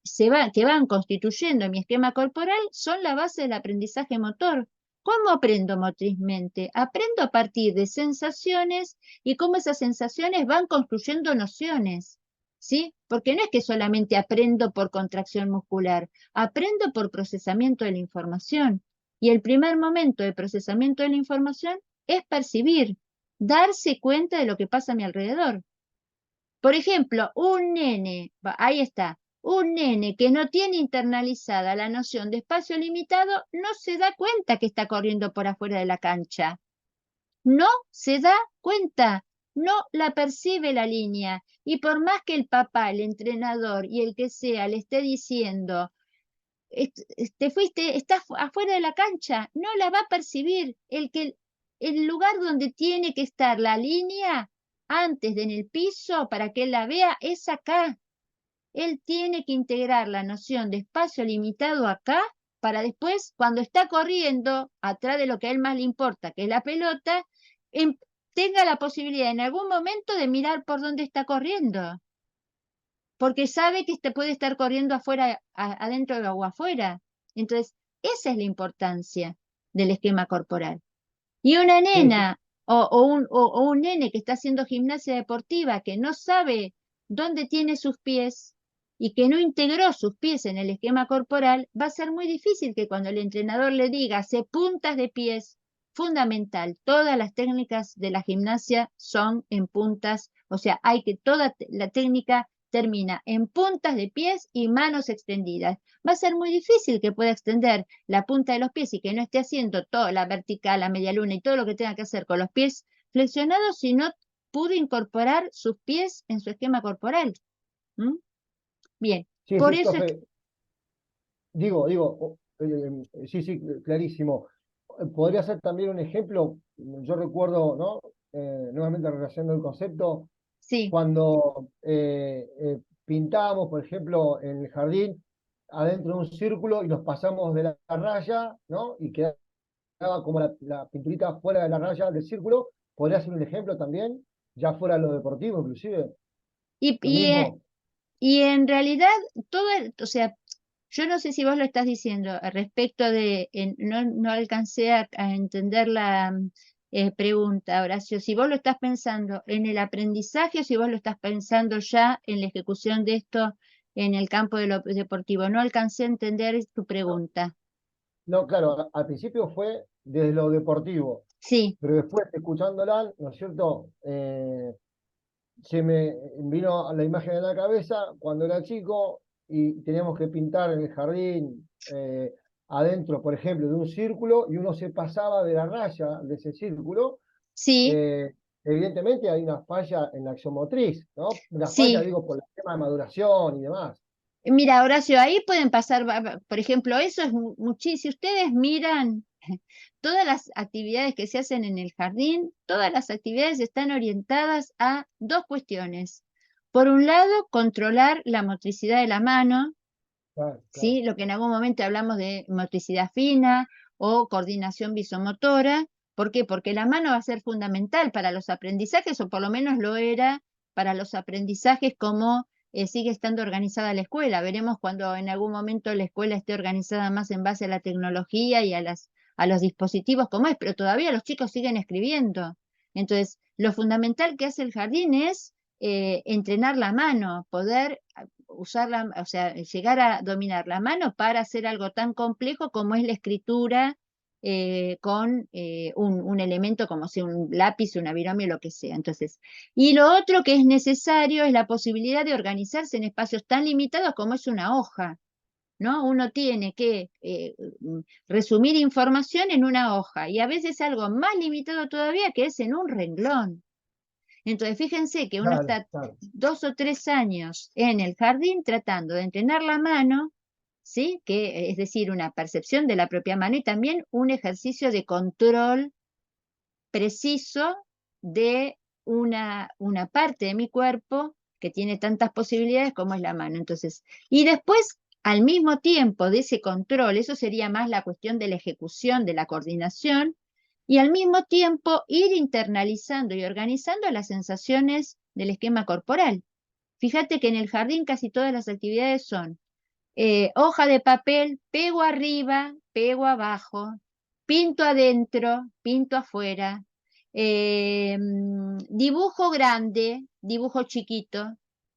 van constituyendo mi esquema corporal son la base del aprendizaje motor. ¿Cómo aprendo motrizmente? Aprendo a partir de sensaciones y cómo esas sensaciones van construyendo nociones, ¿sí? Porque no es que solamente aprendo por contracción muscular, aprendo por procesamiento de la información. Y el primer momento de procesamiento de la información es percibir, darse cuenta de lo que pasa a mi alrededor. Por ejemplo, un nene, ahí está, un nene que no tiene internalizada la noción de espacio limitado, no se da cuenta que está corriendo por afuera de la cancha. No se da cuenta, no la percibe la línea. Y por más que el papá, el entrenador y el que sea le esté diciendo, te fuiste, estás afuera de la cancha, no la va a percibir. El lugar donde tiene que estar la línea antes de en el piso para que él la vea es acá. Él tiene que integrar la noción de espacio limitado acá para después, cuando está corriendo atrás de lo que a él más le importa, que es la pelota, tenga la posibilidad en algún momento de mirar por dónde está corriendo, porque sabe que puede estar corriendo afuera, adentro o afuera. Entonces, esa es la importancia del esquema corporal. Y una Sí, sí, nena o un nene que está haciendo gimnasia deportiva que no sabe dónde tiene sus pies y que no integró sus pies en el esquema corporal, va a ser muy difícil que cuando el entrenador le diga, hace puntas de pies, fundamental, todas las técnicas de la gimnasia son en puntas, o sea, toda la técnica termina en puntas de pies y manos extendidas. Va a ser muy difícil que pueda extender la punta de los pies y que no esté haciendo toda la vertical, la media luna y todo lo que tenga que hacer con los pies flexionados si no pudo incorporar sus pies en su esquema corporal. Bien, sí, por sí, eso es que, profe. Sí, sí, clarísimo. Podría ser también un ejemplo, yo recuerdo, ¿no? Nuevamente relacionando el concepto, sí, cuando pintábamos, por ejemplo, en el jardín, adentro de un círculo y nos pasamos de la raya, ¿no? Y quedaba como la pinturita fuera de la raya del círculo, podría ser un ejemplo también, ya fuera lo deportivo inclusive, Y, lo y, mismo. y en realidad, o sea, yo no sé si vos lo estás diciendo respecto de, no alcancé a entender la pregunta, Horacio, si vos lo estás pensando en el aprendizaje o si vos lo estás pensando ya en la ejecución de esto en el campo de lo deportivo. No alcancé a entender tu pregunta. No, claro, al principio fue desde lo deportivo, Sí, pero después escuchándola, ¿no es cierto? Se me vino la imagen en la cabeza cuando era chico y teníamos que pintar en el jardín adentro, por ejemplo, de un círculo y uno se pasaba de la raya de ese círculo. sí, eh, Evidentemente hay una falla en la acción motriz, ¿no? Una falla, sí. digo, por el tema de maduración y demás. Mira, Horacio, ahí pueden pasar, por ejemplo, eso es muchísimo. Si ustedes miran todas las actividades que se hacen en el jardín, todas las actividades están orientadas a dos cuestiones. Por un lado, controlar la motricidad de la mano, Claro, claro. ¿sí? Lo que en algún momento hablamos de motricidad fina o coordinación visomotora. ¿Por qué? Porque la mano va a ser fundamental para los aprendizajes, o por lo menos lo era para los aprendizajes como sigue estando organizada la escuela. Veremos cuando en algún momento la escuela esté organizada más en base a la tecnología y a los dispositivos como es, pero todavía los chicos siguen escribiendo. Entonces, lo fundamental que hace el jardín es entrenar la mano, poder usarla, o sea, llegar a dominar la mano para hacer algo tan complejo como es la escritura con un elemento como sea un lápiz, una binomio, lo que sea. Entonces, y lo otro que es necesario es la posibilidad de organizarse en espacios tan limitados como es una hoja, ¿no? Uno tiene que resumir información en una hoja y a veces algo más limitado todavía que es en un renglón. Entonces, fíjense que uno Claro, está claro. 2 o 3 años en el jardín tratando de entrenar la mano, ¿sí? Que es decir, una percepción de la propia mano y también un ejercicio de control preciso de una parte de mi cuerpo que tiene tantas posibilidades como es la mano. Entonces, y después, al mismo tiempo de ese control, eso sería más la cuestión de la ejecución, de la coordinación, y al mismo tiempo ir internalizando y organizando las sensaciones del esquema corporal. Fíjate que en el jardín casi todas las actividades son hoja de papel, pego arriba, pego abajo, pinto adentro, pinto afuera, dibujo grande, dibujo chiquito,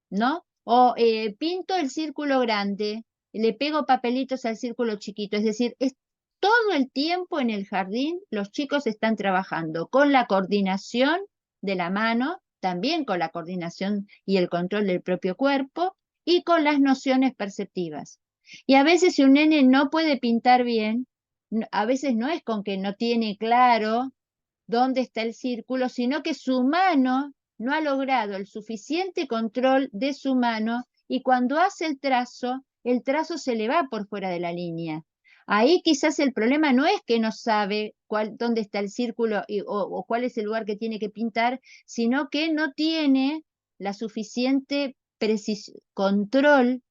¿no? O pinto el círculo grande, le pego papelitos al círculo chiquito, es decir, es todo el tiempo en el jardín los chicos están trabajando con la coordinación de la mano, también con la coordinación y el control del propio cuerpo y con las nociones perceptivas. Y a veces si un nene no puede pintar bien, a veces no es con que no tiene claro dónde está el círculo, sino que su mano no ha logrado el suficiente control de su mano y cuando hace el trazo se le va por fuera de la línea. Ahí quizás el problema no es que no sabe dónde está el círculo o cuál es el lugar que tiene que pintar, sino que no tiene la suficiente control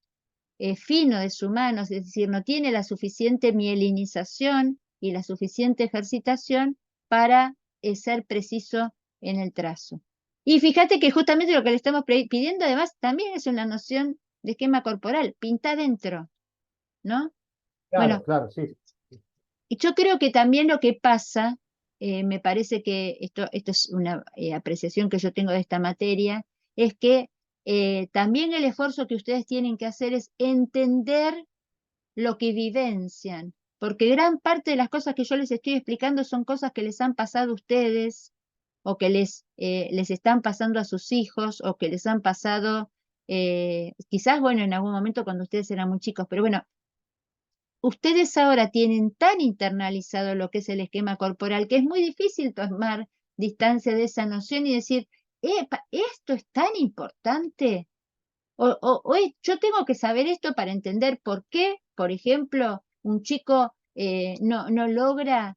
fino de su mano, es decir, no tiene la suficiente mielinización y la suficiente ejercitación para ser preciso en el trazo. Y fíjate que justamente lo que le estamos pidiendo además también es una noción de esquema corporal, pinta adentro, ¿no? Claro, Bueno, claro, sí. y yo creo que también lo que pasa, me parece que esto es una apreciación que yo tengo de esta materia, es que también el esfuerzo que ustedes tienen que hacer es entender lo que vivencian, porque gran parte de las cosas que yo les estoy explicando son cosas que les han pasado a ustedes o que les están pasando a sus hijos o que les han pasado, quizás, bueno, en algún momento cuando ustedes eran muy chicos, pero bueno, ustedes ahora tienen tan internalizado lo que es el esquema corporal que es muy difícil tomar distancia de esa noción y decir, "Epa, esto es tan importante. Yo tengo que saber esto para entender por qué, por ejemplo, un chico no logra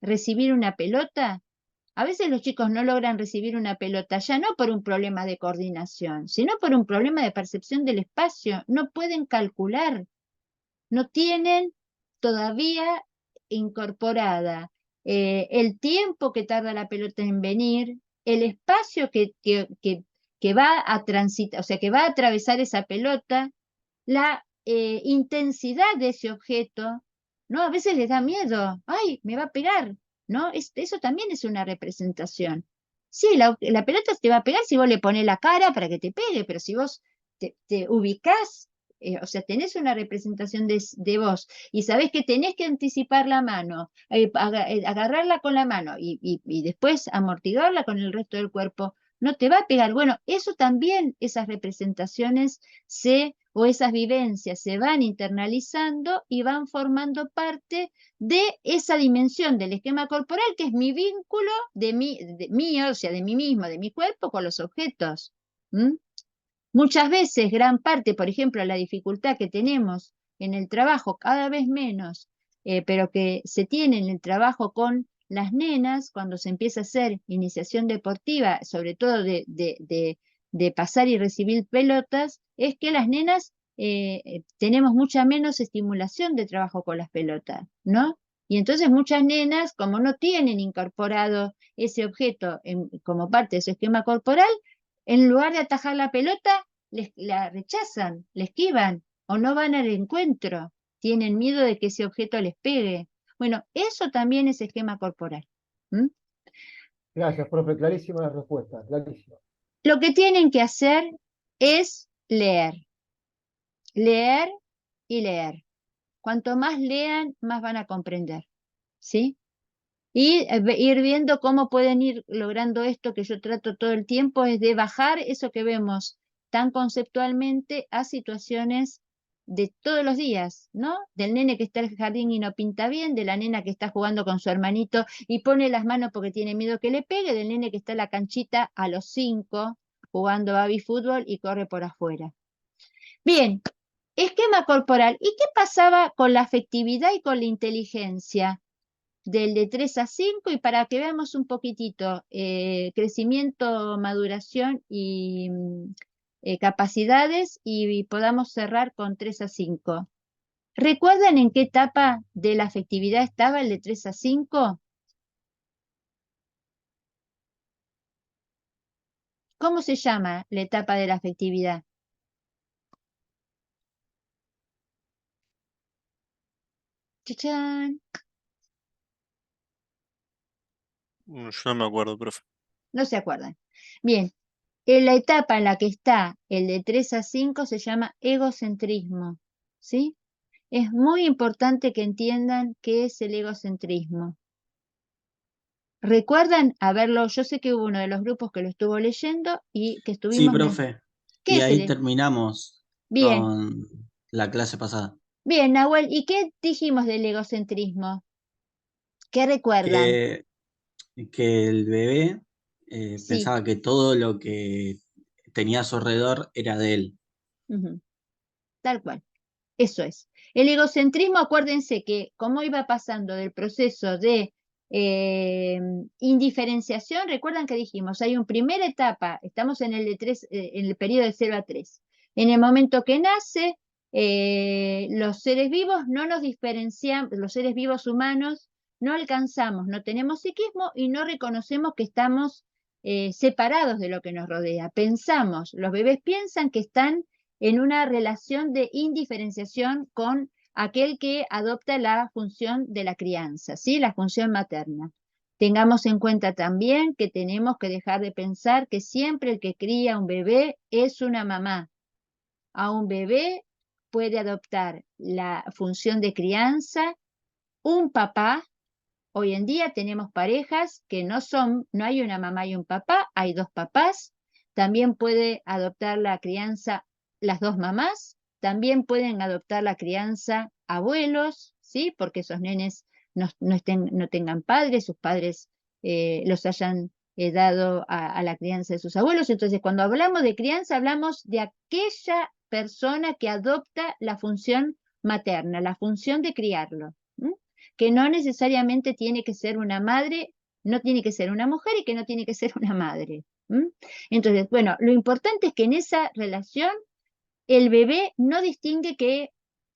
recibir una pelota. A veces los chicos no logran recibir una pelota, ya no por un problema de coordinación, sino por un problema de percepción del espacio. No pueden calcular, no tienen todavía incorporada el tiempo que tarda la pelota en venir, el espacio que va a transitar, o sea, que va a atravesar esa pelota, la intensidad de ese objeto, ¿no? A veces les da miedo, ¡ay, me va a pegar! ¿No? Eso también es una representación. Sí, la pelota te va a pegar si vos le pones la cara para que te pegue, pero si vos te ubicás, o sea, tenés una representación de vos y sabés que tenés que anticipar la mano, agarrarla con la mano y después amortiguarla con el resto del cuerpo, no te va a pegar. Bueno, eso también, esas representaciones o esas vivencias se van internalizando y van formando parte de esa dimensión del esquema corporal que es mi vínculo mío, o sea, de mí mismo, de mi cuerpo con los objetos. Muchas veces, gran parte, por ejemplo, la dificultad que tenemos en el trabajo, cada vez menos, pero que se tiene en el trabajo con las nenas, cuando se empieza a hacer iniciación deportiva, sobre todo de pasar y recibir pelotas, es que las nenas tenemos mucha menos estimulación de trabajo con las pelotas, ¿no? Y entonces muchas nenas, como no tienen incorporado ese objeto como parte de su esquema corporal, en lugar de atajar la pelota, la rechazan, la esquivan o no van al encuentro. Tienen miedo de que ese objeto les pegue. Bueno, eso también es esquema corporal. Gracias, profe. Clarísima la respuesta. Clarísima. Lo que tienen que hacer es leer. Leer y leer. Cuanto más lean, más van a comprender. ¿Sí? Y ir viendo cómo pueden ir logrando esto que yo trato todo el tiempo, es de bajar eso que vemos tan conceptualmente a situaciones de todos los días, ¿no? Del nene que está en el jardín y no pinta bien, de la nena que está jugando con su hermanito y pone las manos porque tiene miedo que le pegue, del nene que está en la canchita a los 5 jugando baby fútbol y corre por afuera. Bien, esquema corporal. ¿Y qué pasaba con la afectividad y con la inteligencia? Del de 3 a 5 y para que veamos un poquitito crecimiento, maduración y capacidades y podamos cerrar con 3 a 5. ¿Recuerdan en qué etapa de la afectividad estaba el de 3 a 5? ¿Cómo se llama la etapa de la afectividad? ¡Chachán! Yo no me acuerdo, profe. No se acuerdan. Bien, en la etapa en la que está el de 3 a 5 se llama egocentrismo, ¿sí? Es muy importante que entiendan qué es el egocentrismo. ¿Recuerdan haberlo? Yo sé que hubo uno de los grupos que lo estuvo leyendo y que Sí, estuvimos... profe. ¿Qué Y es ahí terminamos Bien, con la clase pasada. bien, Nahuel. ¿Y qué dijimos del egocentrismo? ¿Qué recuerdan? Que el bebé Sí. pensaba que todo lo que tenía a su alrededor era de él. Tal cual. Eso es. El egocentrismo, acuérdense que como iba pasando del proceso de indiferenciación, recuerdan que dijimos, hay una primera etapa, estamos en el de 3, en el periodo de 0 a 3. En el momento que nace, los seres vivos no nos diferenciamos, los seres vivos humanos no alcanzamos, no tenemos psiquismo y no reconocemos que estamos separados de lo que nos rodea. Pensamos, los bebés piensan que están en una relación de indiferenciación con aquel que adopta la función de la crianza, ¿sí? La función materna. Tengamos en cuenta también que tenemos que dejar de pensar que siempre el que cría un bebé es una mamá. A un bebé puede adoptar la función de crianza un papá. Hoy en día tenemos parejas que no hay una mamá y un papá, hay dos papás. También puede adoptar la crianza las dos mamás. También pueden adoptar la crianza abuelos, ¿sí? Porque esos nenes no tengan padres, sus padres los hayan dado a la crianza de sus abuelos. Entonces, cuando hablamos de crianza, hablamos de aquella persona que adopta la función materna, la función de criarlo. Que no necesariamente tiene que ser una madre, no tiene que ser una mujer y que no tiene que ser una madre. Entonces, bueno, lo importante es que en esa relación el bebé no distingue que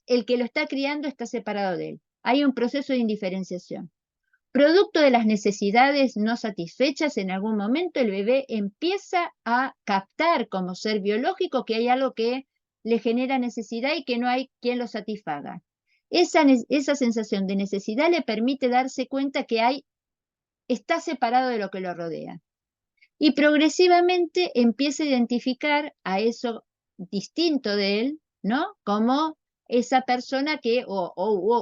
el que lo está criando está separado de él. Hay un proceso de indiferenciación. Producto de las necesidades no satisfechas, en algún momento el bebé empieza a captar como ser biológico que hay algo que le genera necesidad y que no hay quien lo satisfaga. Esa sensación de necesidad le permite darse cuenta que está separado de lo que lo rodea. Y progresivamente empieza a identificar a eso distinto de él, ¿no? Como esa persona o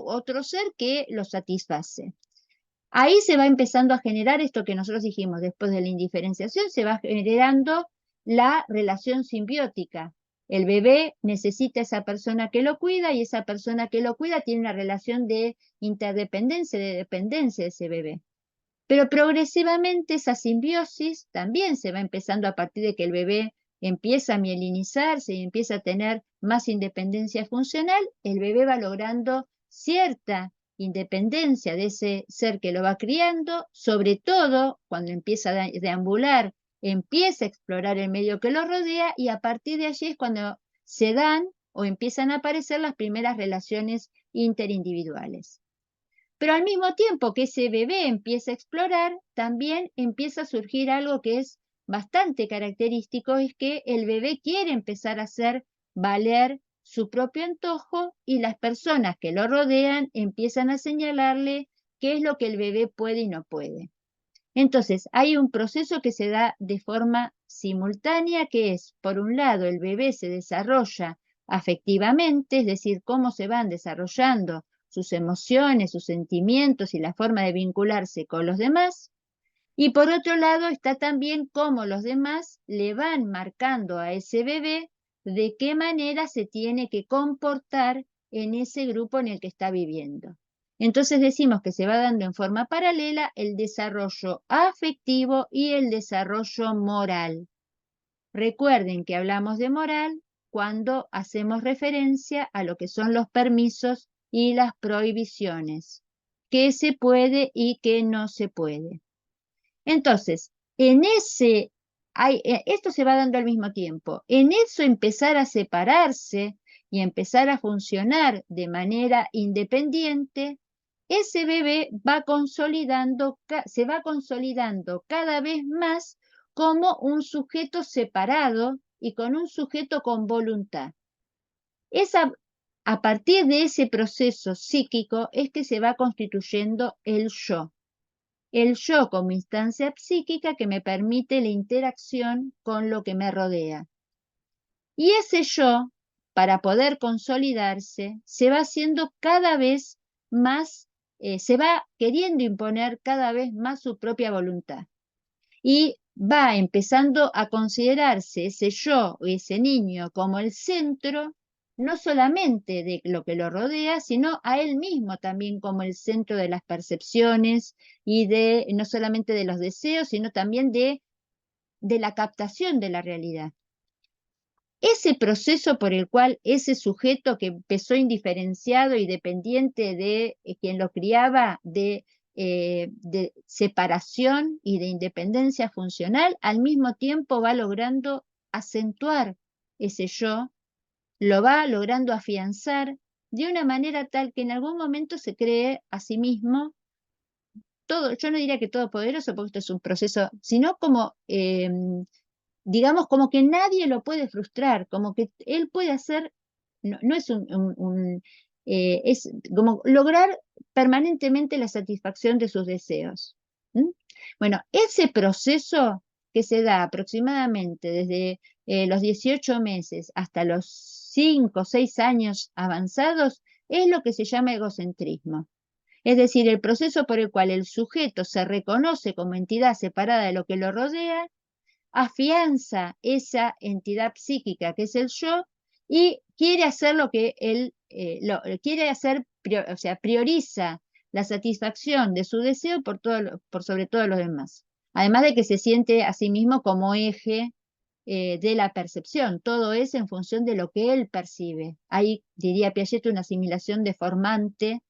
otro ser que lo satisface. Ahí se va empezando a generar esto que nosotros dijimos, después de la indiferenciación, se va generando la relación simbiótica. El bebé necesita a esa persona que lo cuida y esa persona que lo cuida tiene una relación de interdependencia, de dependencia de ese bebé. Pero progresivamente esa simbiosis también se va empezando a partir de que el bebé empieza a mielinizarse y empieza a tener más independencia funcional, el bebé va logrando cierta independencia de ese ser que lo va criando, sobre todo cuando empieza a deambular, empieza a explorar el medio que lo rodea y a partir de allí es cuando se dan o empiezan a aparecer las primeras relaciones interindividuales. Pero al mismo tiempo que ese bebé empieza a explorar, también empieza a surgir algo que es bastante característico, es que el bebé quiere empezar a hacer valer su propio antojo y las personas que lo rodean empiezan a señalarle qué es lo que el bebé puede y no puede. Entonces, hay un proceso que se da de forma simultánea, que es, por un lado, el bebé se desarrolla afectivamente, es decir, cómo se van desarrollando sus emociones, sus sentimientos y la forma de vincularse con los demás. Y por otro lado está también cómo los demás le van marcando a ese bebé de qué manera se tiene que comportar en ese grupo en el que está viviendo. Entonces decimos que se va dando en forma paralela el desarrollo afectivo y el desarrollo moral. Recuerden que hablamos de moral cuando hacemos referencia a lo que son los permisos y las prohibiciones, qué se puede y qué no se puede. Entonces, esto se va dando al mismo tiempo. En eso empezar a separarse y empezar a funcionar de manera independiente, ese bebé se va consolidando cada vez más como un sujeto separado y con un sujeto con voluntad. A partir de ese proceso psíquico es que se va constituyendo el yo. El yo como instancia psíquica que me permite la interacción con lo que me rodea. Y ese yo, para poder consolidarse, se va haciendo cada vez más, se va queriendo imponer cada vez más su propia voluntad. Y va empezando a considerarse ese yo o ese niño como el centro, no solamente de lo que lo rodea, sino a él mismo también como el centro de las percepciones y no solamente de los deseos, sino también de la captación de la realidad. Ese proceso por el cual ese sujeto que empezó indiferenciado y dependiente de quien lo criaba, de separación y de independencia funcional, al mismo tiempo va logrando acentuar ese yo, lo va logrando afianzar de una manera tal que en algún momento se cree a sí mismo todo, yo no diría que todopoderoso, porque esto es un proceso, sino como digamos, como que nadie lo puede frustrar, como que él puede hacer, no es es como lograr permanentemente la satisfacción de sus deseos. ¿Mm? Bueno, ese proceso que se da aproximadamente desde los 18 meses hasta los 5 o 6 años avanzados es lo que se llama egocentrismo. Es decir, el proceso por el cual el sujeto se reconoce como entidad separada de lo que lo rodea, afianza esa entidad psíquica que es el yo y quiere hacer lo que él quiere hacer, o sea, prioriza la satisfacción de su deseo por sobre todo los demás. Además de que se siente a sí mismo como eje de la percepción, todo es en función de lo que él percibe. Hay, diría Piaget, una asimilación deformante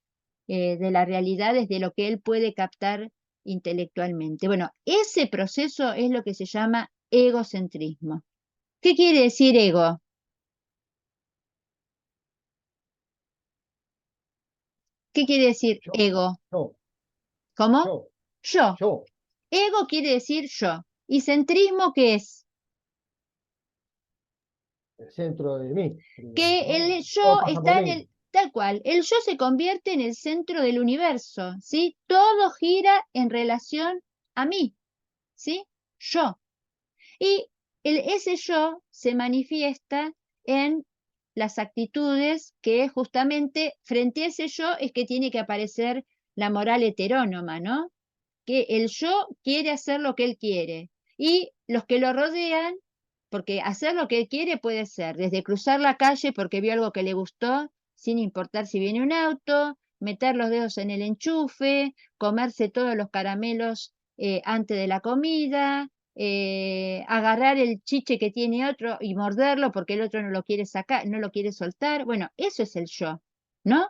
de la realidad desde lo que él puede captar intelectualmente. Bueno, ese proceso es lo que se llama egocentrismo. ¿Qué quiere decir ego? ¿Qué quiere decir Yo, ego? yo, ¿Cómo? Yo. Yo. Ego quiere decir yo. ¿Y centrismo qué es? El centro de mí. Que ¿no? el yo Todo pasa está por en mí. el, tal cual, el yo se convierte en el centro del universo, ¿sí? Todo gira en relación a mí, ¿sí? Yo. Y ese yo se manifiesta en las actitudes que justamente frente a ese yo es que tiene que aparecer la moral heterónoma, ¿no? Que el yo quiere hacer lo que él quiere y los que lo rodean, porque hacer lo que él quiere puede ser desde cruzar la calle porque vio algo que le gustó, sin importar si viene un auto, meter los dedos en el enchufe, comerse todos los caramelos antes de la comida, agarrar el chiche que tiene otro y morderlo porque el otro no lo quiere sacar, no lo quiere soltar. Bueno, eso es el yo, ¿no?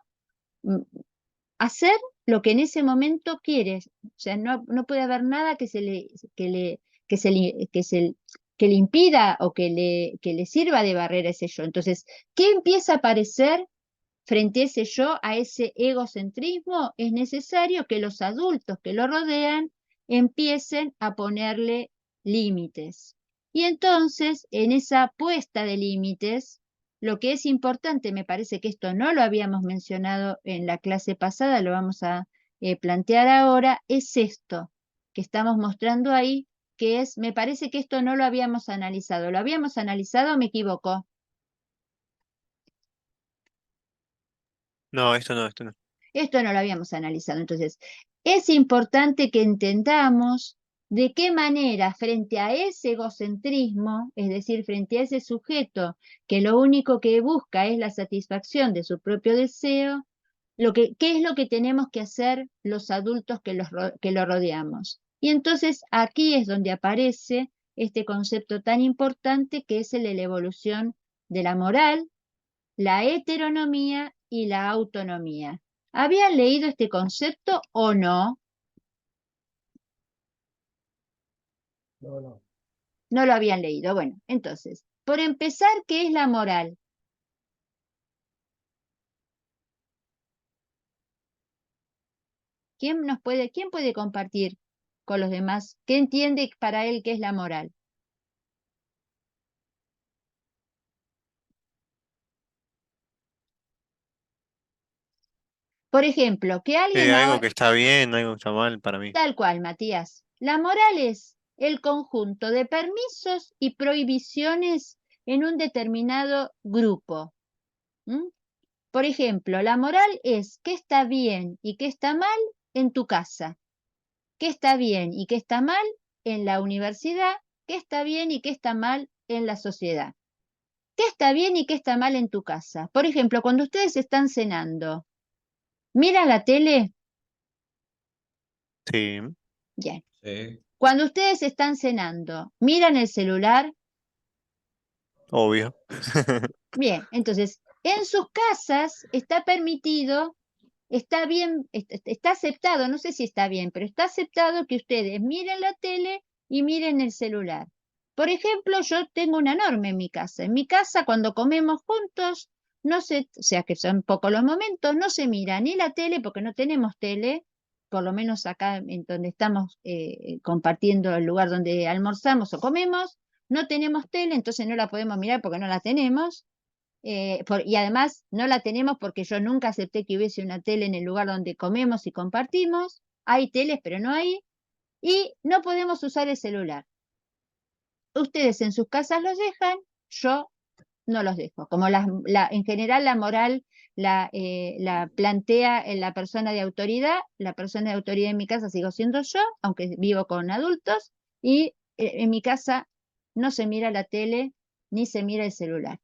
Hacer lo que en ese momento quieres. O sea, no puede haber nada que se le, que le, que se le, que le impida o que le sirva de barrera a ese yo. Entonces, ¿qué empieza a aparecer frente a ese yo, a ese egocentrismo? Es necesario que los adultos que lo rodean empiecen a ponerle límites. Y entonces, en esa puesta de límites, lo que es importante, me parece que esto no lo habíamos mencionado en la clase pasada, lo vamos a plantear ahora, es esto que estamos mostrando ahí, que es, me parece que esto no lo habíamos analizado. ¿Lo habíamos analizado o me equivoco? No, esto no. Esto no lo habíamos analizado. Entonces, es importante que entendamos de qué manera frente a ese egocentrismo, es decir, frente a ese sujeto que lo único que busca es la satisfacción de su propio deseo, qué es lo que tenemos que hacer los adultos que lo rodeamos. Y entonces aquí es donde aparece este concepto tan importante que es el de la evolución de la moral, la heteronomía y la autonomía. ¿Habían leído este concepto o no? No. No lo habían leído. Bueno, entonces, por empezar, ¿qué es la moral? ¿Quién puede compartir con los demás? ¿Qué entiende para él qué es la moral? Por ejemplo, que alguien Algo ahora, que está bien, algo que está mal para mí. tal cual, Matías, la moral es el conjunto de permisos y prohibiciones en un determinado grupo. ¿Mm? Por ejemplo, la moral es qué está bien y qué está mal en tu casa, qué está bien y qué está mal en la universidad, qué está bien y qué está mal en la sociedad, qué está bien y qué está mal en tu casa. Por ejemplo, cuando ustedes están cenando, ¿miran la tele? Sí, Bien. Sí. Cuando ustedes están cenando, ¿miran el celular? obvio. Bien. Entonces, en sus casas está permitido. Está bien, está aceptado, no sé si está bien, pero está aceptado que ustedes miren la tele y miren el celular. Por ejemplo, yo tengo una norma en mi casa. En mi casa, cuando comemos juntos, no se, o sea que son pocos los momentos, no se mira ni la tele porque no tenemos tele, por lo menos acá en donde estamos compartiendo el lugar donde almorzamos o comemos, no tenemos tele, entonces no la podemos mirar porque no la tenemos. Y además no la tenemos porque yo nunca acepté que hubiese una tele en el lugar donde comemos y compartimos. Hay teles, pero no hay. Y no podemos usar el celular. Ustedes en sus casas los dejan, yo no los dejo. Como en general la moral la plantea en la persona de autoridad en mi casa sigo siendo yo, aunque vivo con adultos, y en mi casa no se mira la tele ni se mira el celular.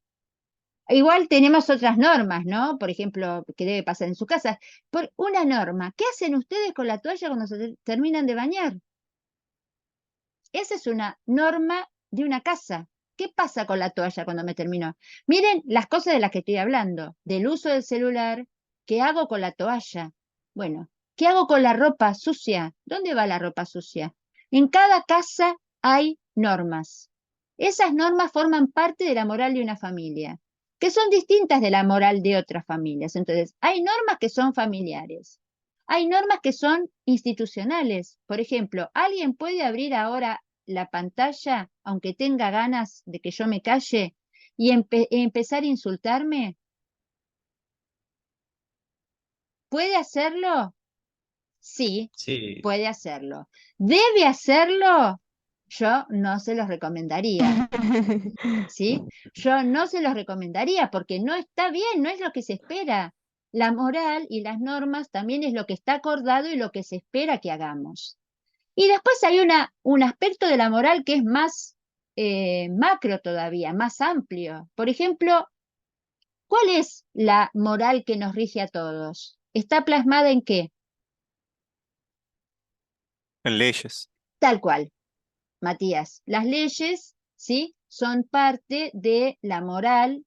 Igual tenemos otras normas, ¿no? Por ejemplo, que debe pasar en su casa. Por una norma, ¿qué hacen ustedes con la toalla cuando se terminan de bañar? Esa es una norma de una casa. ¿Qué pasa con la toalla cuando me termino? Miren las cosas de las que estoy hablando, del uso del celular, ¿qué hago con la toalla? Bueno, ¿qué hago con la ropa sucia? ¿Dónde va la ropa sucia? En cada casa hay normas. Esas normas forman parte de la moral de una familia, que son distintas de la moral de otras familias. Entonces, hay normas que son familiares. Hay normas que son institucionales. Por ejemplo, ¿alguien puede abrir ahora la pantalla, aunque tenga ganas de que yo me calle, y empezar a insultarme? ¿Puede hacerlo? Sí, Sí, puede hacerlo. ¿Debe hacerlo? Yo no se los recomendaría, ¿sí? Yo no se los recomendaría porque no está bien, no es lo que se espera. La moral y las normas también es lo que está acordado y lo que se espera que hagamos. Y después hay un aspecto de la moral que es más macro todavía, más amplio. Por ejemplo, ¿cuál es la moral que nos rige a todos? ¿Está plasmada en qué? En leyes. Tal cual, Matías. Las leyes, ¿sí? Son parte de la moral,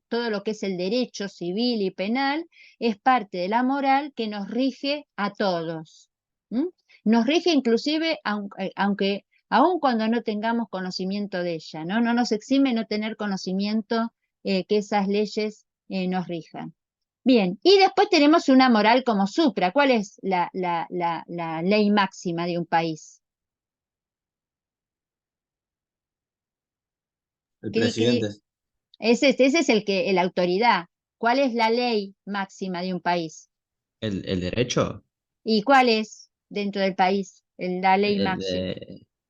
todo lo que es el derecho civil y penal, es parte de la moral que nos rige a todos. ¿M? Nos rige inclusive, aun cuando no tengamos conocimiento de ella, ¿no? No nos exime no tener conocimiento que esas leyes nos rijan. Bien, y después tenemos una moral como supra. ¿Cuál es la ley máxima de un país? el Cri, cri. presidente, Ese es la autoridad. ¿Cuál es la ley máxima de un país? el derecho, ¿Y cuál es dentro del país la ley el máxima?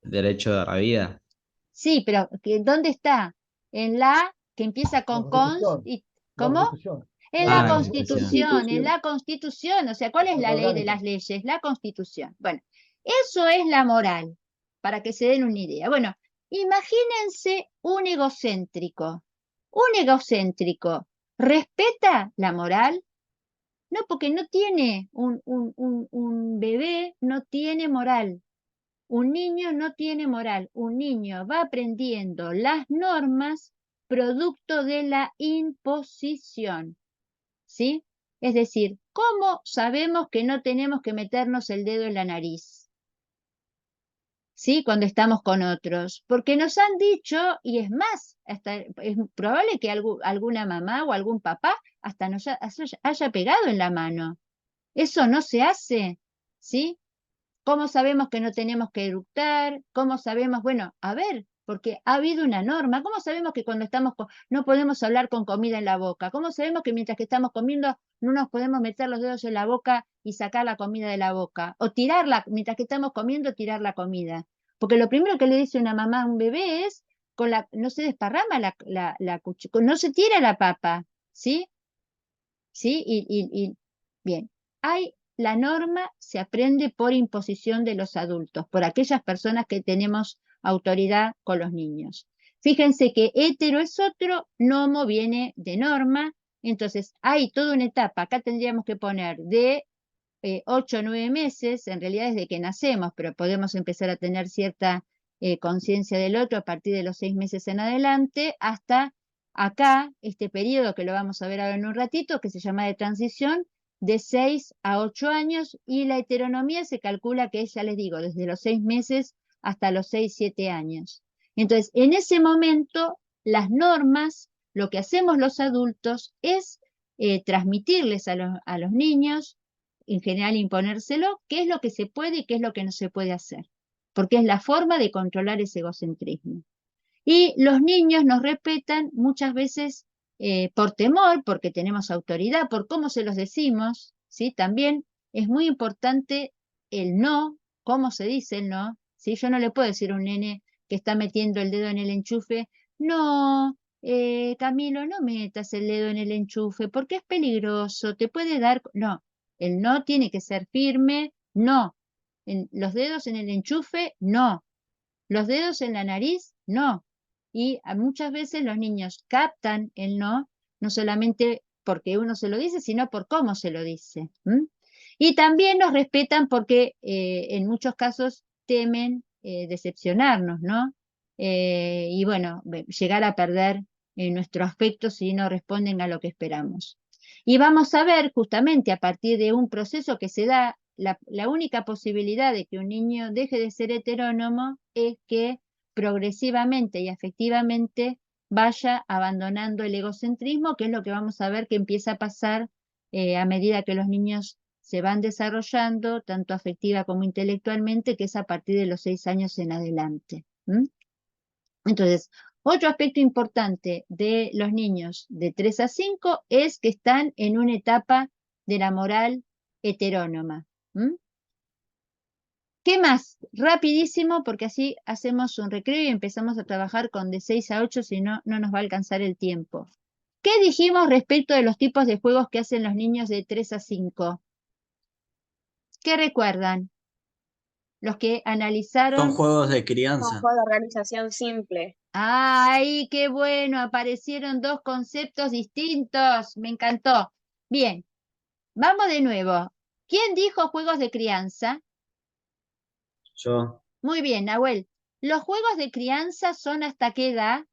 derecho de la vida, Sí, pero ¿dónde está? En la que empieza La con Constitución, ¿cómo? la Constitución, En la la Constitución. Constitución, en la Constitución. O sea, ¿cuál la es Carta la ley de Orgánica. las leyes? La Constitución. Bueno, eso es la moral, para que se den una idea. Bueno, imagínense un egocéntrico. Un egocéntrico, ¿respeta la moral? No, porque no tiene un bebé, no tiene moral. Un niño no tiene moral. Un niño va aprendiendo las normas producto de la imposición. ¿Sí? Es decir, ¿cómo sabemos que no tenemos que meternos el dedo en la nariz? ¿Sí? Cuando estamos con otros. Porque nos han dicho, y es más, hasta es probable que alguna mamá o algún papá hasta nos haya pegado en la mano. Eso no se hace, ¿sí? ¿Cómo sabemos que no tenemos que eructar? ¿Cómo sabemos? Bueno, a ver, porque ha habido una norma. ¿Cómo sabemos que cuando no podemos hablar con comida en la boca? ¿Cómo sabemos que mientras que estamos comiendo no nos podemos meter los dedos en la boca y sacar la comida de la boca? O tirarla, mientras que estamos comiendo, tirar la comida. Porque lo primero que le dice una mamá a un bebé es, no se desparrama no se tira la papa, ¿sí? ¿Sí? Bien, la norma se aprende por imposición de los adultos, por aquellas personas que tenemos autoridad con los niños. Fíjense que hetero es otro, nomo viene de norma, entonces hay toda una etapa, acá tendríamos que poner de 8 o 9 meses, en realidad desde que nacemos, pero podemos empezar a tener cierta conciencia del otro a partir de los 6 meses en adelante, hasta acá, este periodo que lo vamos a ver ahora en un ratito, que se llama de transición, de 6 a 8 años, y la heteronomía se calcula que es, ya les digo, desde los 6 meses hasta los 6, 7 años. Entonces, en ese momento, las normas, lo que hacemos los adultos es transmitirles a los niños, en general imponérselo, qué es lo que se puede y qué es lo que no se puede hacer, porque es la forma de controlar ese egocentrismo. Y los niños nos respetan muchas veces por temor, porque tenemos autoridad, por cómo se los decimos, ¿sí? También es muy importante el no, cómo se dice el no, ¿sí? Yo no le puedo decir a un nene que está metiendo el dedo en el enchufe, no, Camilo, no metas el dedo en el enchufe, porque es peligroso, te puede dar... No, el no tiene que ser firme, no. Los dedos en el enchufe, no. Los dedos en la nariz, no. Y muchas veces los niños captan el no, no solamente porque uno se lo dice, sino por cómo se lo dice. Y también nos respetan porque en muchos casos temen decepcionarnos, ¿no? Y bueno, llegar a perder nuestro afecto si no responden a lo que esperamos. Y vamos a ver justamente a partir de un proceso que se da, la única posibilidad de que un niño deje de ser heterónomo es que progresivamente y afectivamente vaya abandonando el egocentrismo, que es lo que vamos a ver que empieza a pasar a medida que los niños se van desarrollando tanto afectiva como intelectualmente, que es a partir de los 6 años en adelante. Entonces, otro aspecto importante de los niños de 3 a 5 es que están en una etapa de la moral heterónoma. ¿Qué más? Rapidísimo, porque así hacemos un recreo y empezamos a trabajar con de 6 a 8, si no, no nos va a alcanzar el tiempo. ¿Qué dijimos respecto de los tipos de juegos que hacen los niños de 3 a 5? ¿Qué recuerdan? Los que Son analizaron. juegos de Con crianza. juego de organización simple. ¡Ay, qué bueno! Aparecieron dos conceptos distintos. Me encantó. Bien, vamos de nuevo. ¿Quién dijo juegos de crianza? Yo, Muy bien, Nahuel. ¿Los juegos de crianza son hasta qué edad?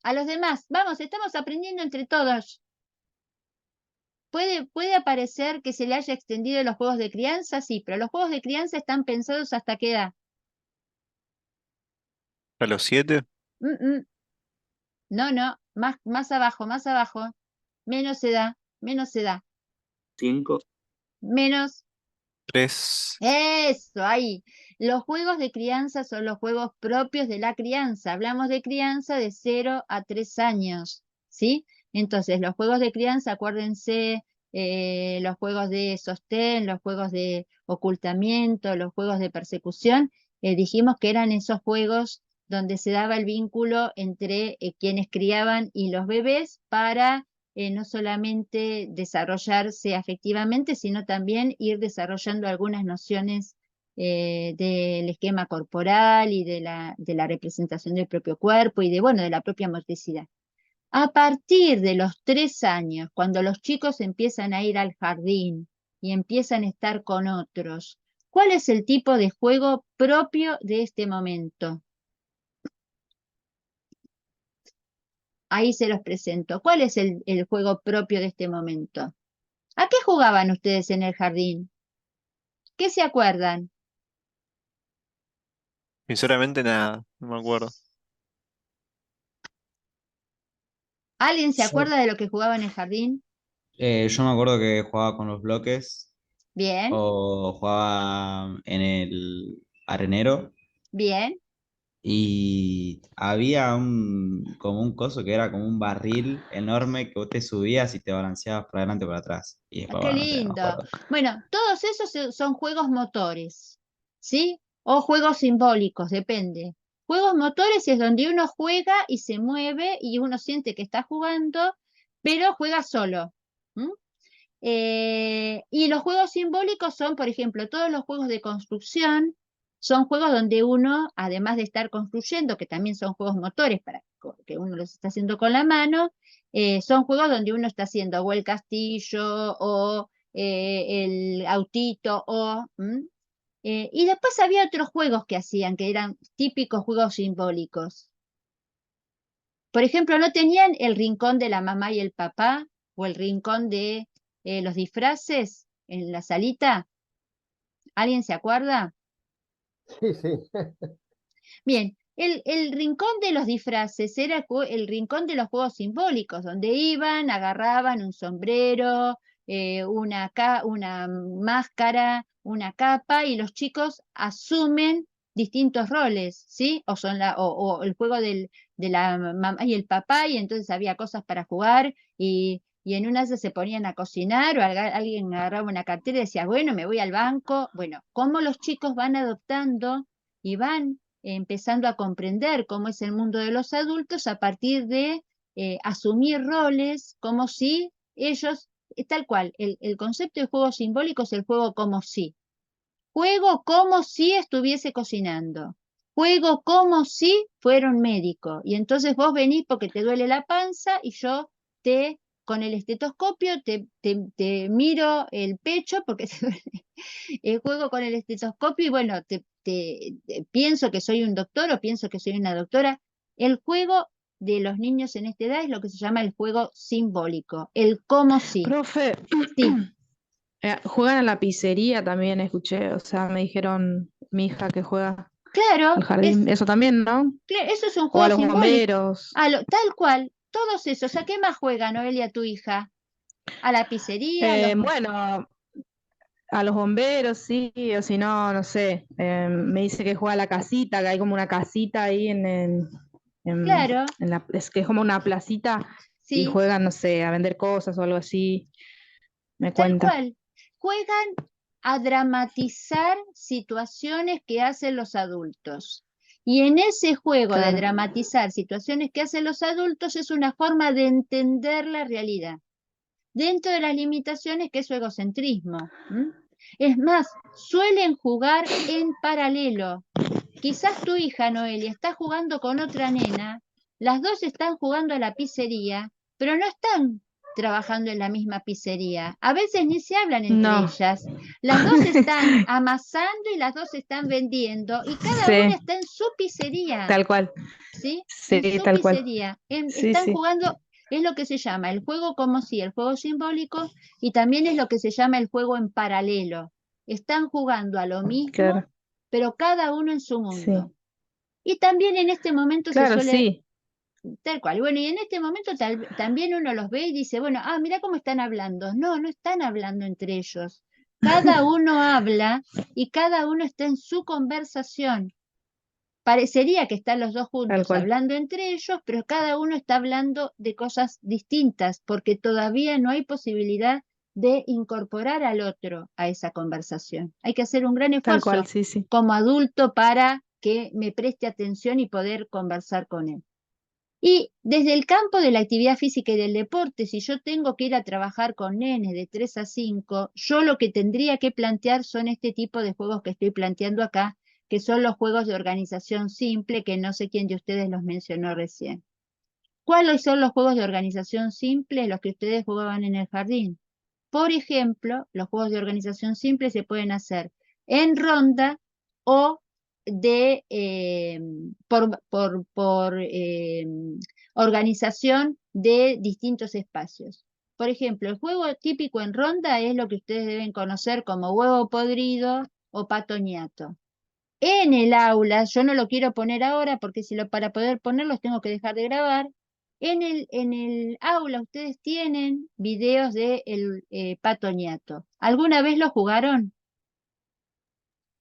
A los demás, vamos, estamos aprendiendo entre todos. ¿Puede aparecer que se le haya extendido los juegos de crianza? Sí, pero los juegos de crianza están pensados hasta qué edad. ¿A los 7? No, no, más abajo, más abajo. Menos edad, cinco. menos. 3. Eso, ahí. Los juegos de crianza son los juegos propios de la crianza. Hablamos de crianza de 0 a 3 años, ¿sí? Entonces, los juegos de crianza, acuérdense, los juegos de sostén, los juegos de ocultamiento, los juegos de persecución, dijimos que eran esos juegos donde se daba el vínculo entre quienes criaban y los bebés para no solamente desarrollarse afectivamente, sino también ir desarrollando algunas nociones del esquema corporal y de la representación del propio cuerpo y bueno, de la propia motricidad. A partir de los 3 años, cuando los chicos empiezan a ir al jardín y empiezan a estar con otros, ¿cuál es el tipo de juego propio de este momento? Ahí se los presento. ¿Cuál es el juego propio de este momento? ¿A qué jugaban ustedes en el jardín? ¿Qué se acuerdan? Sinceramente nada, no me acuerdo. ¿Alguien se Yo, acuerda de lo que jugaba en el jardín? Yo me acuerdo que jugaba con los bloques Bien, o jugaba en el arenero bien. y había como un coso que era como un barril enorme que vos te subías y te balanceabas para adelante y para atrás. Y después, Qué bueno, no sé, no me lindo. acuerdo. Bueno, todos esos son juegos motores, ¿sí? O juegos simbólicos, depende. Juegos motores es donde uno juega y se mueve y uno siente que está jugando, pero juega solo. Y los juegos simbólicos son, por ejemplo, todos los juegos de construcción, son juegos donde uno, además de estar construyendo, que también son juegos motores para que uno los está haciendo con la mano, son juegos donde uno está haciendo o el castillo o el autito y después había otros juegos que hacían, que eran típicos juegos simbólicos. Por ejemplo, no tenían el rincón de la mamá y el papá o el rincón de los disfraces en la salita. ¿Alguien se acuerda? sí, sí. Bien, el rincón de los disfraces era el rincón de los juegos simbólicos, donde iban, agarraban un sombrero, una máscara, una capa, y los chicos asumen distintos roles, ¿sí? O son o el juego de la mamá y el papá, y entonces había cosas para jugar, y en una se ponían a cocinar, o alguien agarraba una cartera y decía, bueno, me voy al banco. Bueno, cómo los chicos van adoptando y van empezando a comprender cómo es el mundo de los adultos a partir de asumir roles como si ellos, tal cual, el concepto de juego simbólico es el juego como si. Juego como si estuviese cocinando. Juego como si fuera un médico. Y entonces vos venís porque te duele la panza y yo con el estetoscopio, te miro el pecho porque te duele. Juego con el estetoscopio y bueno, pienso que soy un doctor o pienso que soy una doctora. El juego de los niños en esta edad es lo que se llama el juego simbólico, el cómo sí. Profe, Sí, juegan a la pizzería también, escuché. O sea, me dijeron mi hija que juega claro, al jardín. Eso también, ¿no? eso es un O a juego los simbólico. bomberos. Tal cual, todos esos. ¿A qué más juega Noelia, tu hija? A la pizzería, Bueno, a los bomberos, sí, o si no, no sé. Me dice que juega a la casita, que hay como una casita ahí claro, es que es como una placita y sí, juegan, no sé, a vender cosas o algo así. Me tal cuenta. cual. Juegan a dramatizar situaciones que hacen los adultos. Y en ese juego de Claro, dramatizar situaciones que hacen los adultos es una forma de entender la realidad, dentro de las limitaciones que es su egocentrismo. ¿M? Es más, suelen jugar en paralelo. Quizás tu hija, Noelia, está jugando con otra nena, las dos están jugando a la pizzería, pero no están trabajando en la misma pizzería. A veces ni se hablan entre no, ellas. Las dos están amasando y las dos están vendiendo y cada una sí, está en su pizzería, tal cual, ¿sí? sí, En su tal cual, pizzería. sí, Están sí, jugando, es lo que se llama el juego como si, el juego simbólico, y también es lo que se llama el juego en paralelo. Están jugando a lo mismo, claro, pero cada uno en su sí, mundo. Y también en este momento se claro, suele, sí, tal cual, bueno, y en este momento también uno los ve y dice, bueno, mira cómo están hablando. No, no están hablando entre ellos. Cada uno habla y cada uno está en su conversación. Parecería que están los dos tal juntos cual, hablando entre ellos, pero cada uno está hablando de cosas distintas, porque todavía no hay posibilidad de incorporar al otro a esa conversación. Hay que hacer un gran tal cual, esfuerzo sí, sí, como adulto para que me preste atención y poder conversar con él. Y desde el campo de la actividad física y del deporte, si yo tengo que ir a trabajar con nenes de 3 a 5, yo lo que tendría que plantear son este tipo de juegos que estoy planteando acá, que son los juegos de organización simple, que no sé quién de ustedes los mencionó recién. ¿Cuáles son los juegos de organización simple? Los que ustedes jugaban en el jardín. Por ejemplo, los juegos de organización simple se pueden hacer en ronda o por organización de distintos espacios. Por ejemplo, el juego típico en ronda es lo que ustedes deben conocer como huevo podrido o pato ñato. En el aula, yo no lo quiero poner ahora porque para poder ponerlos tengo que dejar de grabar. En el aula ustedes tienen videos de el Pato Ñato. ¿Alguna vez lo jugaron?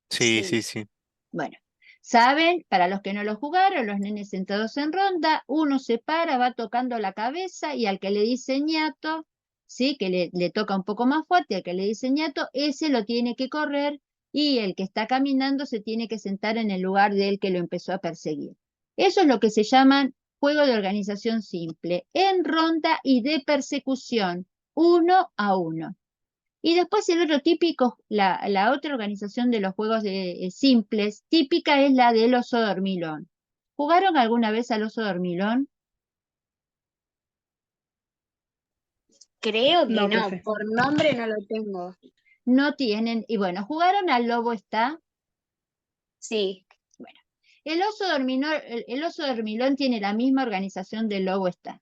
Sí, Sí. sí, sí. Bueno, saben, para los que no lo jugaron, los nenes sentados en ronda, uno se para, va tocando la cabeza y al que le dice ñato, ¿sí? Que le toca un poco más fuerte, al que le dice ñato, ese lo tiene que correr y el que está caminando se tiene que sentar en el lugar del que lo empezó a perseguir. Eso es lo que se llaman juego de organización simple, en ronda y de persecución, uno a uno. Y después el otro típico, la otra organización de los juegos simples, típica es la del oso dormilón. ¿Jugaron alguna vez al oso dormilón? Creo que no, no, profe, por nombre no lo tengo. No tienen, y bueno, ¿jugaron al lobo está? Sí, Bueno, el oso dormilón tiene la misma organización del lobo está.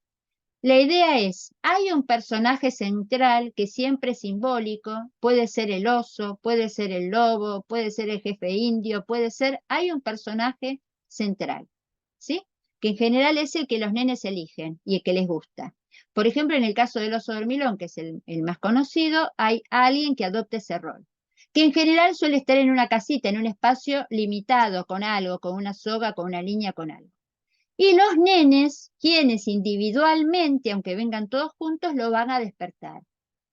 La idea es, hay un personaje central que siempre es simbólico, puede ser el oso, puede ser el lobo, puede ser el jefe indio, hay un personaje central, ¿sí? Que en general es el que los nenes eligen y el que les gusta. Por ejemplo, en el caso del oso dormilón, que es el más conocido, hay alguien que adopta ese rol, que en general suele estar en una casita, en un espacio limitado, con algo, con una soga, con una línea, con algo. Y los nenes, quienes individualmente, aunque vengan todos juntos, lo van a despertar.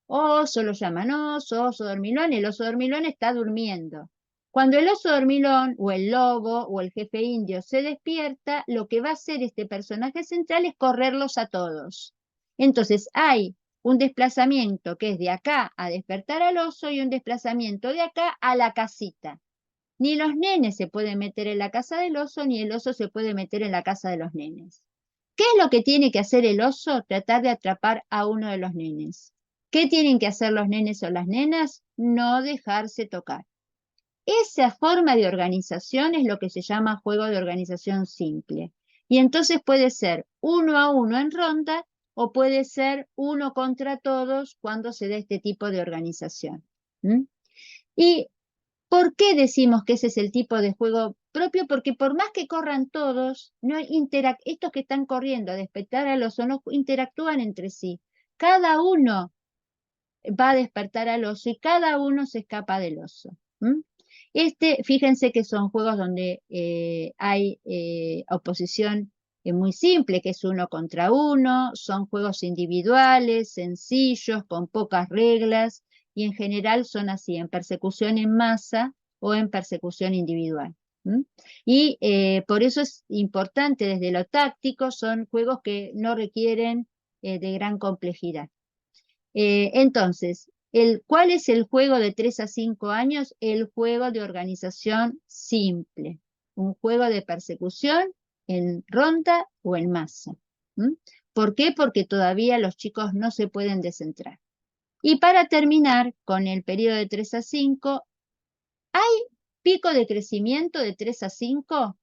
Oso lo llaman oso dormilón, y el oso dormilón está durmiendo. Cuando el oso dormilón o el lobo o el jefe indio se despierta, lo que va a hacer este personaje central es correrlos a todos. Entonces hay un desplazamiento que es de acá a despertar al oso y un desplazamiento de acá a la casita. Ni los nenes se pueden meter en la casa del oso, ni el oso se puede meter en la casa de los nenes. ¿Qué es lo que tiene que hacer el oso? Tratar de atrapar a uno de los nenes. ¿Qué tienen que hacer los nenes o las nenas? No dejarse tocar. Esa forma de organización es lo que se llama juego de organización simple. Y entonces puede ser uno a uno en ronda o puede ser uno contra todos cuando se da este tipo de organización. ¿Mm? Y ¿por qué decimos que ese es el tipo de juego propio? Porque por más que corran todos, no estos que están corriendo a despertar al oso no interactúan entre sí. Cada uno va a despertar al oso y cada uno se escapa del oso. Fíjense que son juegos donde hay oposición muy simple, que es 1 contra 1, son juegos individuales, sencillos, con pocas reglas, y en general son así, en persecución en masa o en persecución individual. Y por eso es importante desde lo táctico, son juegos que no requieren de gran complejidad. Entonces, ¿cuál es el juego de 3 a 5 años? El juego de organización simple, un juego de persecución en ronda o en masa. ¿Por qué? Porque todavía los chicos no se pueden descentrar. Y para terminar con el periodo de 3 a 5, ¿hay pico de crecimiento de 3 a 5?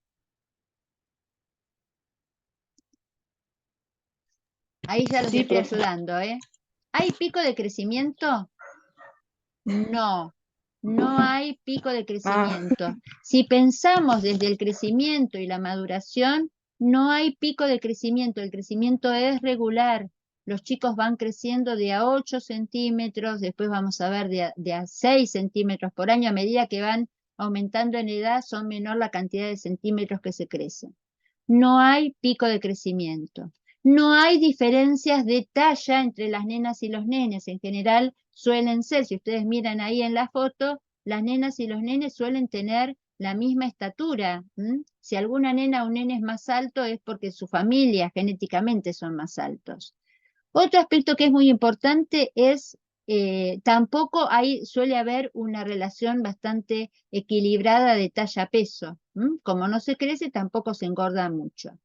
Ahí ya los Sí, estoy profe. ayudando, ¿eh? ¿Hay pico de crecimiento? No, no hay pico de crecimiento. Si pensamos desde el crecimiento y la maduración, no hay pico de crecimiento. El crecimiento es regular. Los chicos van creciendo de a 8 centímetros, después vamos a ver de a 6 centímetros por año. A medida que van aumentando en edad, son menor la cantidad de centímetros que se crecen. No hay pico de crecimiento. No hay diferencias de talla entre las nenas y los nenes. En general suelen ser, si ustedes miran ahí en la foto, las nenas y los nenes suelen tener la misma estatura. Si alguna nena o un nene es más alto es porque su familia genéticamente son más altos. Otro aspecto que es muy importante es, tampoco suele haber una relación bastante equilibrada de talla-peso. Como no se crece, tampoco se engorda mucho.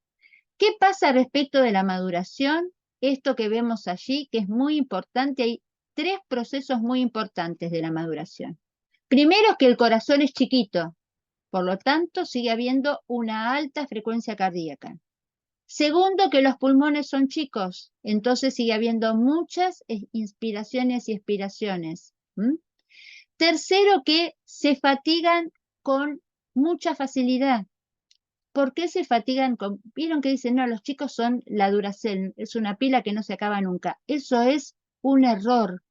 ¿Qué pasa respecto de la maduración? Esto que vemos allí, que es muy importante, hay 3 procesos muy importantes de la maduración. Primero es que el corazón es chiquito, por lo tanto sigue habiendo una alta frecuencia cardíaca. Segundo, que los pulmones son chicos, entonces sigue habiendo muchas inspiraciones y expiraciones. Tercero, que se fatigan con mucha facilidad. ¿Por qué se fatigan? Vieron que dicen, no, los chicos son la Duracell, es una pila que no se acaba nunca. Eso es un error.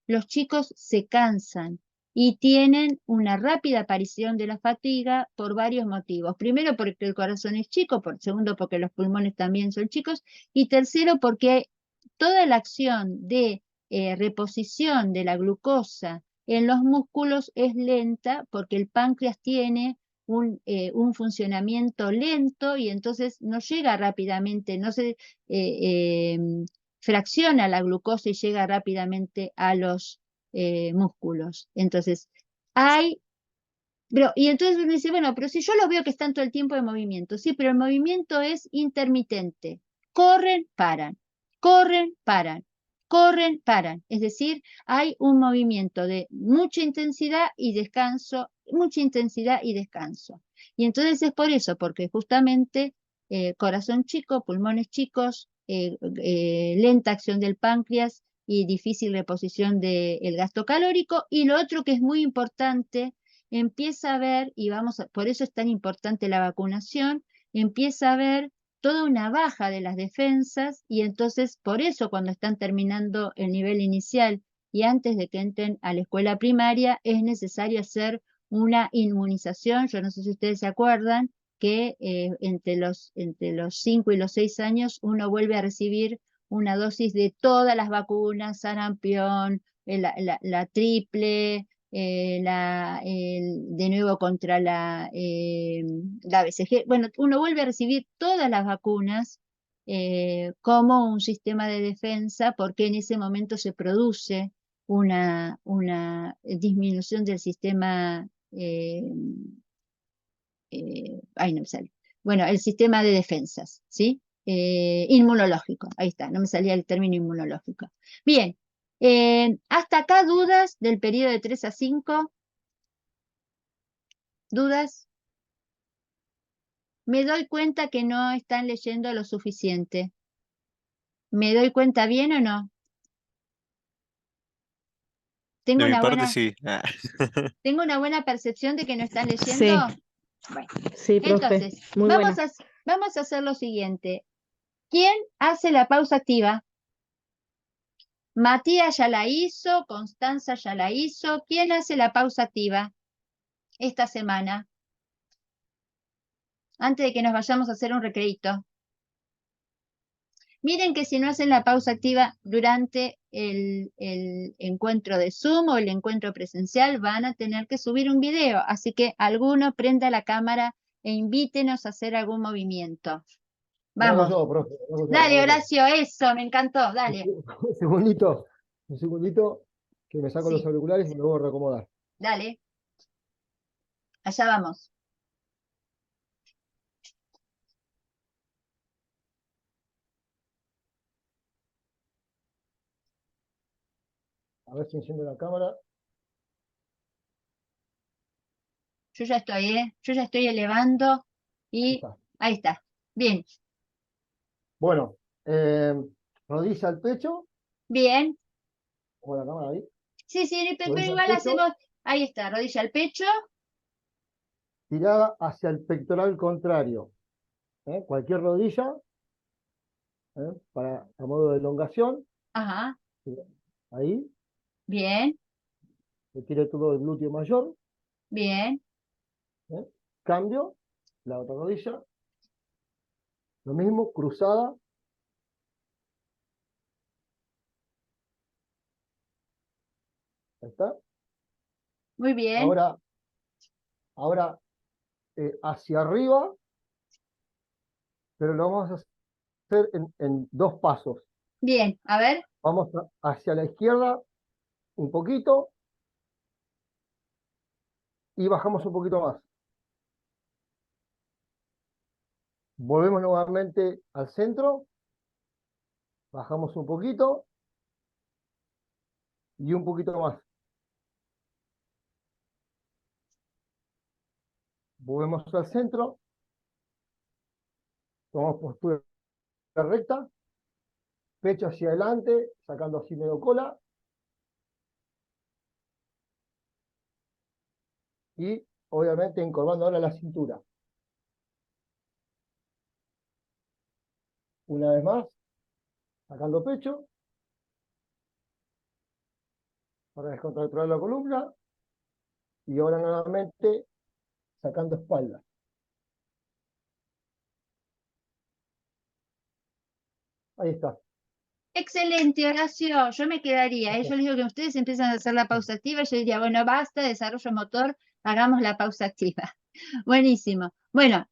Los chicos se cansan y tienen una rápida aparición de la fatiga por varios motivos. Primero, porque el corazón es chico, segundo, porque los pulmones también son chicos, y tercero, porque toda la acción de reposición de la glucosa en los músculos es lenta, porque el páncreas tiene un funcionamiento lento y entonces no llega rápidamente, no se fracciona la glucosa y llega rápidamente a los músculos. Entonces, y entonces uno dice, bueno, pero si yo los veo que están todo el tiempo en movimiento, sí, pero el movimiento es intermitente. Corren, paran, corren, paran, corren, paran. Es decir, hay un movimiento de mucha intensidad y descanso, mucha intensidad y descanso. Y entonces es por eso, porque justamente corazón chico, pulmones chicos, lenta acción del páncreas y difícil reposición del gasto calórico. Y lo otro que es muy importante, empieza a ver, y por eso es tan importante la vacunación, empieza a haber toda una baja de las defensas y entonces por eso cuando están terminando el nivel inicial y antes de que entren a la escuela primaria es necesario hacer una inmunización. Yo no sé si ustedes se acuerdan que entre los 5 y los 6 años uno vuelve a recibir una dosis de todas las vacunas, sarampión, la triple, de nuevo contra la BCG. Bueno, uno vuelve a recibir todas las vacunas como un sistema de defensa porque en ese momento se produce una disminución del sistema, no me sale. Bueno, el sistema de defensas, ¿sí? Inmunológico, ahí está, no me salía el término inmunológico. Bien, hasta acá dudas del periodo de 3 a 5. ¿Dudas? Me doy cuenta que no están leyendo lo suficiente. ¿Me doy cuenta bien o no? De ¿Tengo mi una parte, buena, sí. ¿tengo una buena percepción de que no están leyendo? Sí, Bueno, sí, profe. entonces, Muy buena. vamos a hacer lo siguiente. ¿Quién hace la pausa activa? Matías ya la hizo, Constanza ya la hizo. ¿Quién hace la pausa activa esta semana? Antes de que nos vayamos a hacer un recreíto. Miren que si no hacen la pausa activa durante el encuentro de Zoom o el encuentro presencial, van a tener que subir un video. Así que alguno prenda la cámara e invítenos a hacer algún movimiento. Lo hago Vamos. yo, profe, lo hago yo, lo Dale, hago yo. Horacio, eso, me encantó. Dale, Un segundito, que me saco los Sí. auriculares y me voy a reacomodar. dale. Allá vamos. A ver si enciende la cámara. Yo ya estoy, Yo ya estoy elevando Ahí y está. ahí está. Bien, Bueno, rodilla al pecho, bien. pongo la cámara ahí. Sí, pero Rodilla al igual pecho, hacemos. Ahí está, rodilla al pecho. tirada hacia el pectoral contrario. Cualquier rodilla, a modo de elongación, Ajá, ahí, bien, que tire todo el glúteo mayor. bien. Cambio, la otra rodilla. Lo mismo, cruzada. Ahí está. Muy bien. Ahora hacia arriba, pero lo vamos a hacer en dos pasos. Bien, a ver. Vamos hacia la izquierda un poquito y bajamos un poquito más. Volvemos nuevamente al centro, bajamos un poquito y un poquito más. Volvemos al centro, tomamos postura recta, pecho hacia adelante, sacando así medio cola. Y obviamente encorvando ahora la cintura. Una vez más, sacando pecho, para descontracturar la columna. Y ahora nuevamente sacando espalda. Ahí está. Excelente, Horacio. Yo me quedaría. Yo les digo que ustedes empiezan a hacer la pausa activa. Yo diría, bueno, basta, desarrollo motor, hagamos la pausa activa. Buenísimo. Bueno,